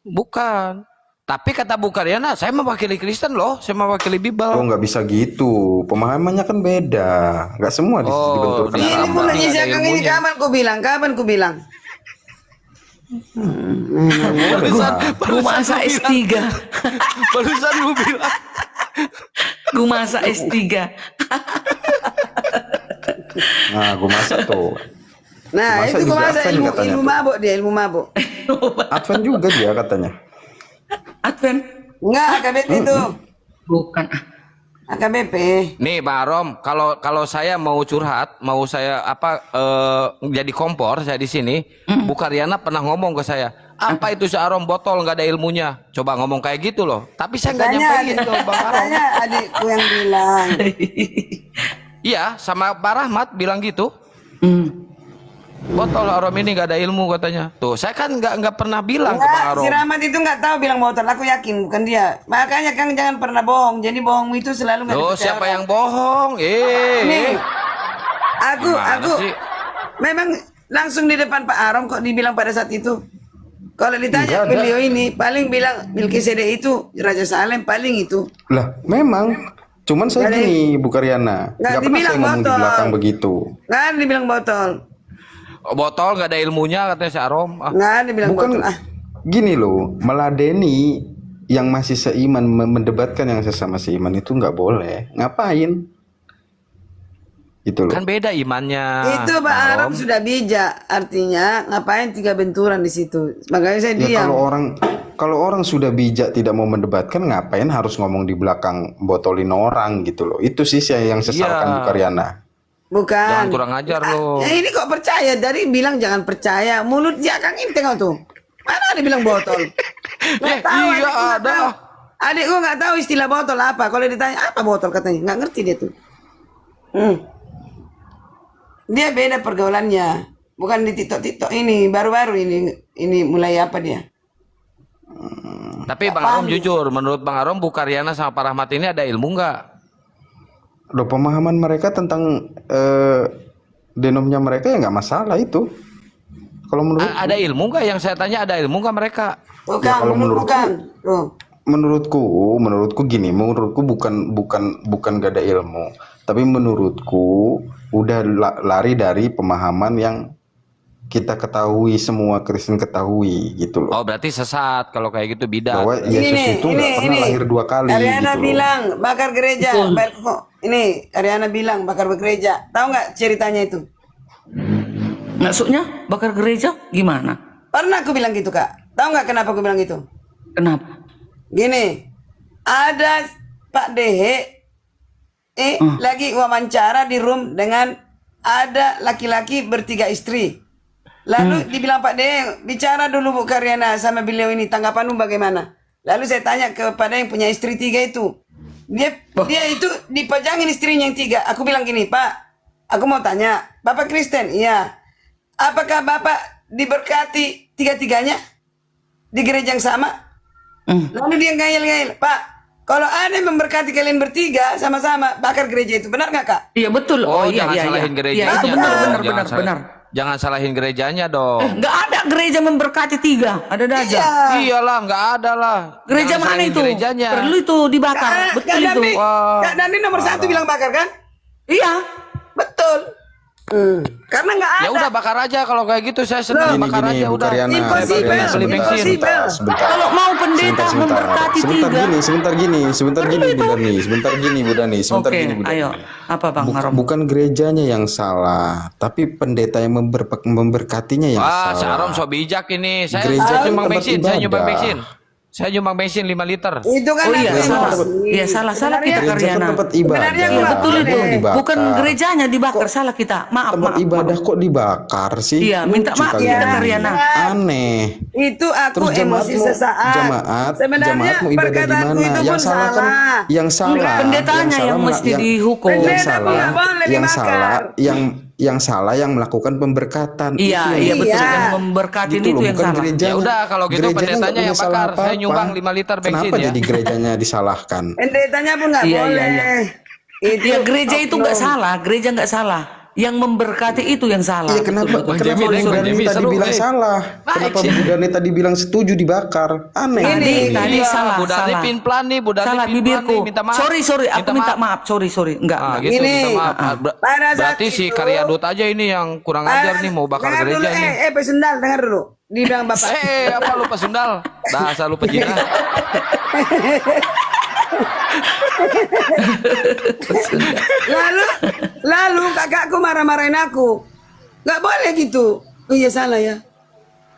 Bukan. Tapi kata Bu Karyana, saya mewakili Kristen loh, saya mewakili Oh, Bible. nggak bisa gitu. Pemahamannya kan beda. Nggak semua dibenturkan dia Ini sama. mulai Nggak ada siakang ini ilmunya. kapan ku bilang? Gue masa S3. Barusan lu bilang. Gue masa S3. Nah, gue masak tuh. Nah, Masa itu juga gua masa Advent katanya ilmu tuh. mabuk dia, ilmu mabuk. Advent juga dia katanya. Advent Enggak, AKBP itu. bukan. AKBP. Nih Bang Arom, kalau saya mau curhat, mau saya jadi kompor saya di sini, Bu Karyana pernah ngomong ke saya, apa itu si Arom botol nggak ada ilmunya, coba ngomong kayak gitu loh. Tapi saya nggak nyampein ke Bang Arom. Katanya adikku yang bilang. Iya, sama Pak Rahmat bilang gitu. Botol Arom ini nggak ada ilmu katanya. Tuh, saya kan nggak pernah bilang ke Bang Enggak, Arom. si Rahmat itu nggak tahu bilang botol. Aku yakin bukan dia. Makanya Kang jangan pernah bohong. Jadi bohong itu selalu nggak Loh, dipercaya siapa orang. yang bohong? Nih, Gimana aku sih? memang langsung di depan Pak Arom kok dibilang pada saat itu. Kalau ditanya Enggak ada. beliau ini paling bilang Melkisedek itu Raja Salem paling itu. Lah, memang. Cuman saya Nggak ada- gini, Bu Karyana. nggak Nggak pernah dibilang saya ngomong di botol. belakang begitu. Nggak ada dibilang botol. Botol nggak ada ilmunya katanya si Arom. Nggak ada dibilang Bukan botol. gini loh, meladeni yang masih seiman, mendebatkan yang sesama seiman itu nggak boleh. Ngapain? Itu loh. Kan beda imannya. Itu Pak Bang Arom sudah bijak. Artinya ngapain 3 benturan di situ. Makanya saya Ya, diam. kalau orang sudah bijak tidak mau mendebatkan, ngapain harus ngomong di belakang botolin orang gitu loh. Itu sih saya yang sesalkan Iya. Bu Karyana. Bukan. Jangan kurang ajar lo. Ini kok percaya? Dari bilang jangan percaya. Mulut dia Kang ini tengok tuh. Mana ada bilang botol? Nggak tahu. iya, adikku nggak ada. tahu. Adikku nggak tahu istilah botol apa. Kalau ditanya apa botol katanya, nggak ngerti dia tuh. Dia beda pergaulannya. Bukan di TikTok ini. Baru-baru ini mulai apa dia? Tapi Bang Arom jujur, menurut Bang Arom Bu Karyana sama Pak Rahmat ini ada ilmu nggak? Loh, pemahaman mereka tentang denomnya mereka ya nggak masalah itu. Kalau menurut Ada ilmu nggak? Yang saya tanya ada ilmu nggak mereka? Bukan, Ya, kalau menurutku- bukan. Tuh. menurutku gini, menurutku bukan gak ada ilmu, tapi menurutku udah lari dari pemahaman yang kita ketahui, semua Kristen ketahui gitu loh. Oh, berarti sesat kalau kayak gitu, bidat. Bahwa Yesus itu nggak pernah lahir 2 kali Ariana gitu loh. bilang bakar gereja. Ini Ariana bilang bakar gereja. Tahu nggak ceritanya itu? Maksudnya bakar gereja gimana? Pernah aku bilang gitu Kak. Tahu nggak kenapa aku bilang gitu? Kenapa? Gini, ada Pak Dehe lagi wawancara di room dengan ada laki-laki bertiga istri. Lalu dibilang Pak Dehe, bicara dulu Bu Karyana sama beliau ini, tanggapanmu bagaimana? Lalu saya tanya kepada yang punya istri 3 itu. Dia itu dipajangin istrinya yang 3. Aku bilang gini, Pak, aku mau tanya, Bapak Kristen? Iya. Apakah Bapak diberkati 3-tiganya di gereja yang sama? Lalu dia ngayal-ngayal, Pak, kalau ada yang memberkati kalian bertiga sama-sama bakar gereja itu, benar nggak Kak? Iya betul. Oh, iya, jangan iya, salahin iya. gerejanya. Iya, itu dong. benar. Jangan salahin gerejanya dong. Nggak ada gereja memberkati 3. Ada aja. Iyalah, nggak ada lah. Gereja Jangan mana salahin itu? Gerejanya. Perlu itu dibakar. Betul itu. Kak Dani nomor 1 bilang bakar kan? Iya. Betul. Karena nggak ada. Ya udah bakar aja kalau kayak gitu, saya senang bakar aja Bu udah. Karyana, Impossible, Karyana, impossible. sebentar. Kalau mau pendeta memberkati 3. Sebentar gini Bu Dani, sebentar Oke, gini Bu Dani. ayo. Apa Bang Harom? Bukan gerejanya yang salah, tapi pendeta yang memberkatinya yang Wah, salah. Syarom so bijak ini. Saya Gereja nyumbang tempat bensin, ibadah. Saya nyumbang bensin 5 liter. Itu kan Oh iya, ada salah. emosi. Iya, salah kita Gereja Karyana. kan tempat ibadah. Sebenarnya Iya, betul boleh. itu. Dibakar. Bukan gerejanya dibakar, salah kita. Maaf. Tempat ibadah kok dibakar sih? Iya, minta Lucu maaf kalian kita ini. Karyana. Aneh. Itu aku Terus emosi sesaat. jemaat mau ibadah di perkataanku mana? itu Yang pun salah kan, yang salah. Pendetanya yang mesti dihukum. Yang Pendeta salah, pun nggak boleh yang dibakar. salah, yang salah yang melakukan pemberkatan. Iya, Itu iya yang betul. Iya. Yang memberkatin gitu itu loh, yang bukan salah. gerejanya. Ya udah, kalau gitu Gerejanya pendetanya nggak yang punya salah bakar. Saya apa-apa. nyumbang 5 liter bensin Kenapa ya. jadi gerejanya disalahkan? Pendetanya pun nggak Iya, boleh. iya, Itu Ya gereja itu nggak oknum. salah, gereja nggak salah. Yang memberkati itu yang salah. Iya, kenapa Bang kenapa Jimmy, Bu Bang Dani Jimmy tadi seru, bilang eh. salah? Naik Kenapa sih. Bu Dani tadi bilang setuju dibakar? Aneh. Tadi Iya, salah, Bu Dani salah. pin-plan nih, Bu Dani Salah pin-plan bibirku. nih, minta maaf. Sorry, aku minta maaf. Sorry. Enggak. Ah, enggak. gitu, Ini, minta maaf. pada saat Berarti si itu- Karyadut aja ini yang kurang ajar nih, mau bakar Dengar gereja dulu, nih. Pak Sendal, dengar dulu. Dibilang Bapak. Apa lupa sundal? Dasar lupa jinah. Lalu kakakku marah-marahin aku. Nggak boleh gitu. Oh iya salah ya.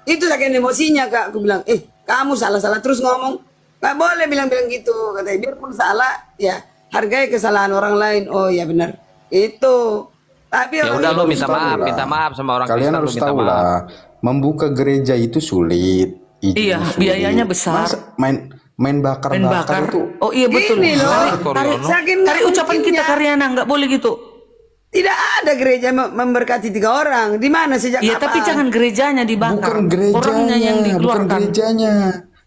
Itu saking emosinya kak. Aku bilang, kamu salah-salah terus ngomong. Nggak boleh bilang-bilang gitu. Katanya biarpun salah, ya hargai kesalahan orang lain. Oh iya benar. Itu. Tapi Ya orang udah itu lu harus minta tahu maaf, lah. minta maaf sama orang Kalian Kristen, harus lu minta tahu maaf. lah, membuka gereja itu sulit. Iya, sulit. biayanya besar. Masa main Main bakar-bakar bakar. itu Oh iya betul. Gini loh. Tarik Saking nggak ucapan kita mungkinnya. Karyana, nggak boleh gitu. Tidak ada gereja memberkati 3 orang. Di mana sejak Iya, tapi kapan? jangan gerejanya dibakar. bukan gerejanya, Orangnya yang bukan dikeluarkan. gerejanya.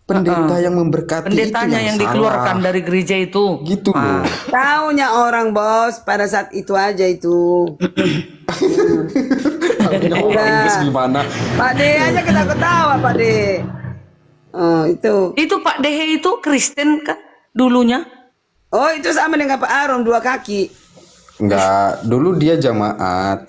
Pendeta yang memberkati Pendetanya itu yang salah. dikeluarkan dari gereja itu. Gitu loh. Taunya orang bos pada saat itu aja itu. Taunya orang bos gimana? Pak D aja kita ketawa Pak D. Oh itu. Itu Pak Dehe itu Kristen kan dulunya? Oh itu sama dengan Pak Arom 2 kaki. Enggak, dulu dia jamaat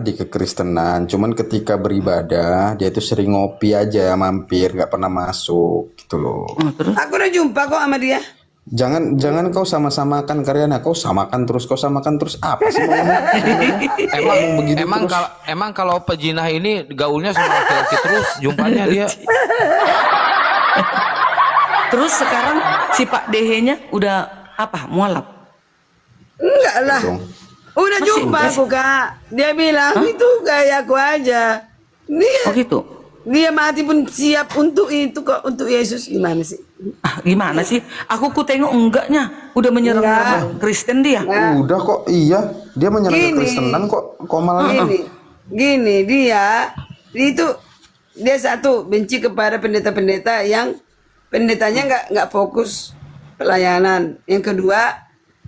di kekristenan. Cuman ketika beribadah, dia tuh sering ngopi aja, mampir, nggak pernah masuk, gitu loh. Terus? Aku udah jumpa kok sama dia. Jangan kau sama-samakan Karyana, kau samakan terus apa sih mau ngomong? Emang kalau pejinah ini gaulnya sama laki-laki terus, jumpanya dia. Terus sekarang si Pak Dehe-nya udah apa? Mualaf. Enggak lah. Dong. Udah jumpa aku kak. Dia bilang itu kayak aku aja. Oh gitu. Dia mati pun siap untuk itu kok, untuk Yesus. Gimana sih? Gimana sih? Aku tengok enggaknya. Udah menyerang Enggak. nama Kristen dia. Udah kok, iya, dia menyerang Gini. kekristenan kok malah Gini dia itu dia satu benci kepada pendeta-pendeta yang pendetanya nggak fokus pelayanan. Yang kedua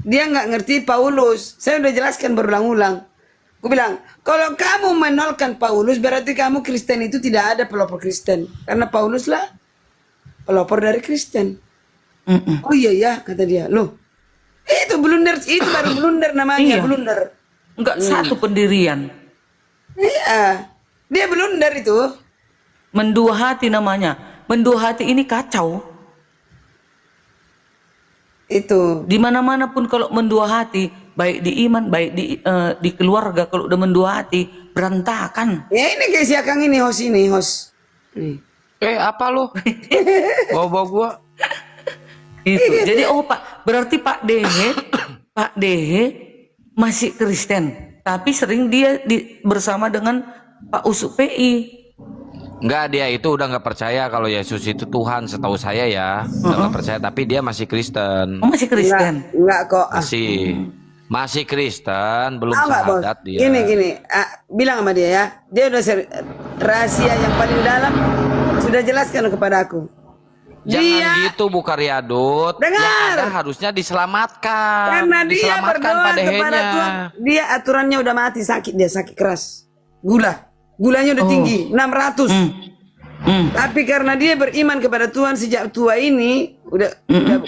dia nggak ngerti Paulus. Saya udah jelaskan berulang-ulang. Aku bilang kalau kamu menolkan Paulus berarti kamu Kristen itu tidak ada pelopor Kristen karena Paulus lah pelopor dari Kristen. Mm-mm. Oh iya ya, kata dia. Loh, itu blunder, itu baru blunder namanya, Iya. blunder. Enggak satu pendirian. Iya, dia blunder itu. Mendua hati namanya. Mendua hati ini kacau. Itu. Di mana-mana pun kalau mendua hati, baik di iman, baik di keluarga, kalau udah mendua hati, berantakan. Ya ini kayak si Akang ini, host ini, host. Nih. Apa lu? Bawa-bawa gua. Itu. Jadi Pak, berarti Pak Dehe masih Kristen, tapi sering dia bersama dengan Pak Usuk PI. Enggak, dia itu udah nggak percaya kalau Yesus itu Tuhan, setahu saya ya. Udah nggak percaya, tapi dia masih Kristen. Oh, masih Kristen. Enggak kok. Masih Kristen, belum Ah, enggak, Bos. syahadat dia. Gini. Bilang sama dia ya. Dia udah rahasia yang paling dalam sudah jelaskan kepada aku. Jangan gitu Bu Karyadut. Dengar. Yang ada harusnya diselamatkan. Karena dia Diselamatkan berdoa Pak kepada Dehenya. Tuhan. Dia aturannya udah mati, sakit, dia sakit keras. Gulanya udah tinggi, 600. Tapi karena dia beriman kepada Tuhan sejak tua ini, udah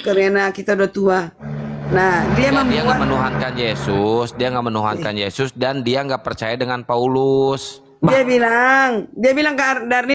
karena kita udah tua. Nah, dia Ya, dia nggak membuat menuhankan Yesus, dia nggak menuhankan Yesus, dan dia nggak percaya dengan Paulus. dia bilang ke Darni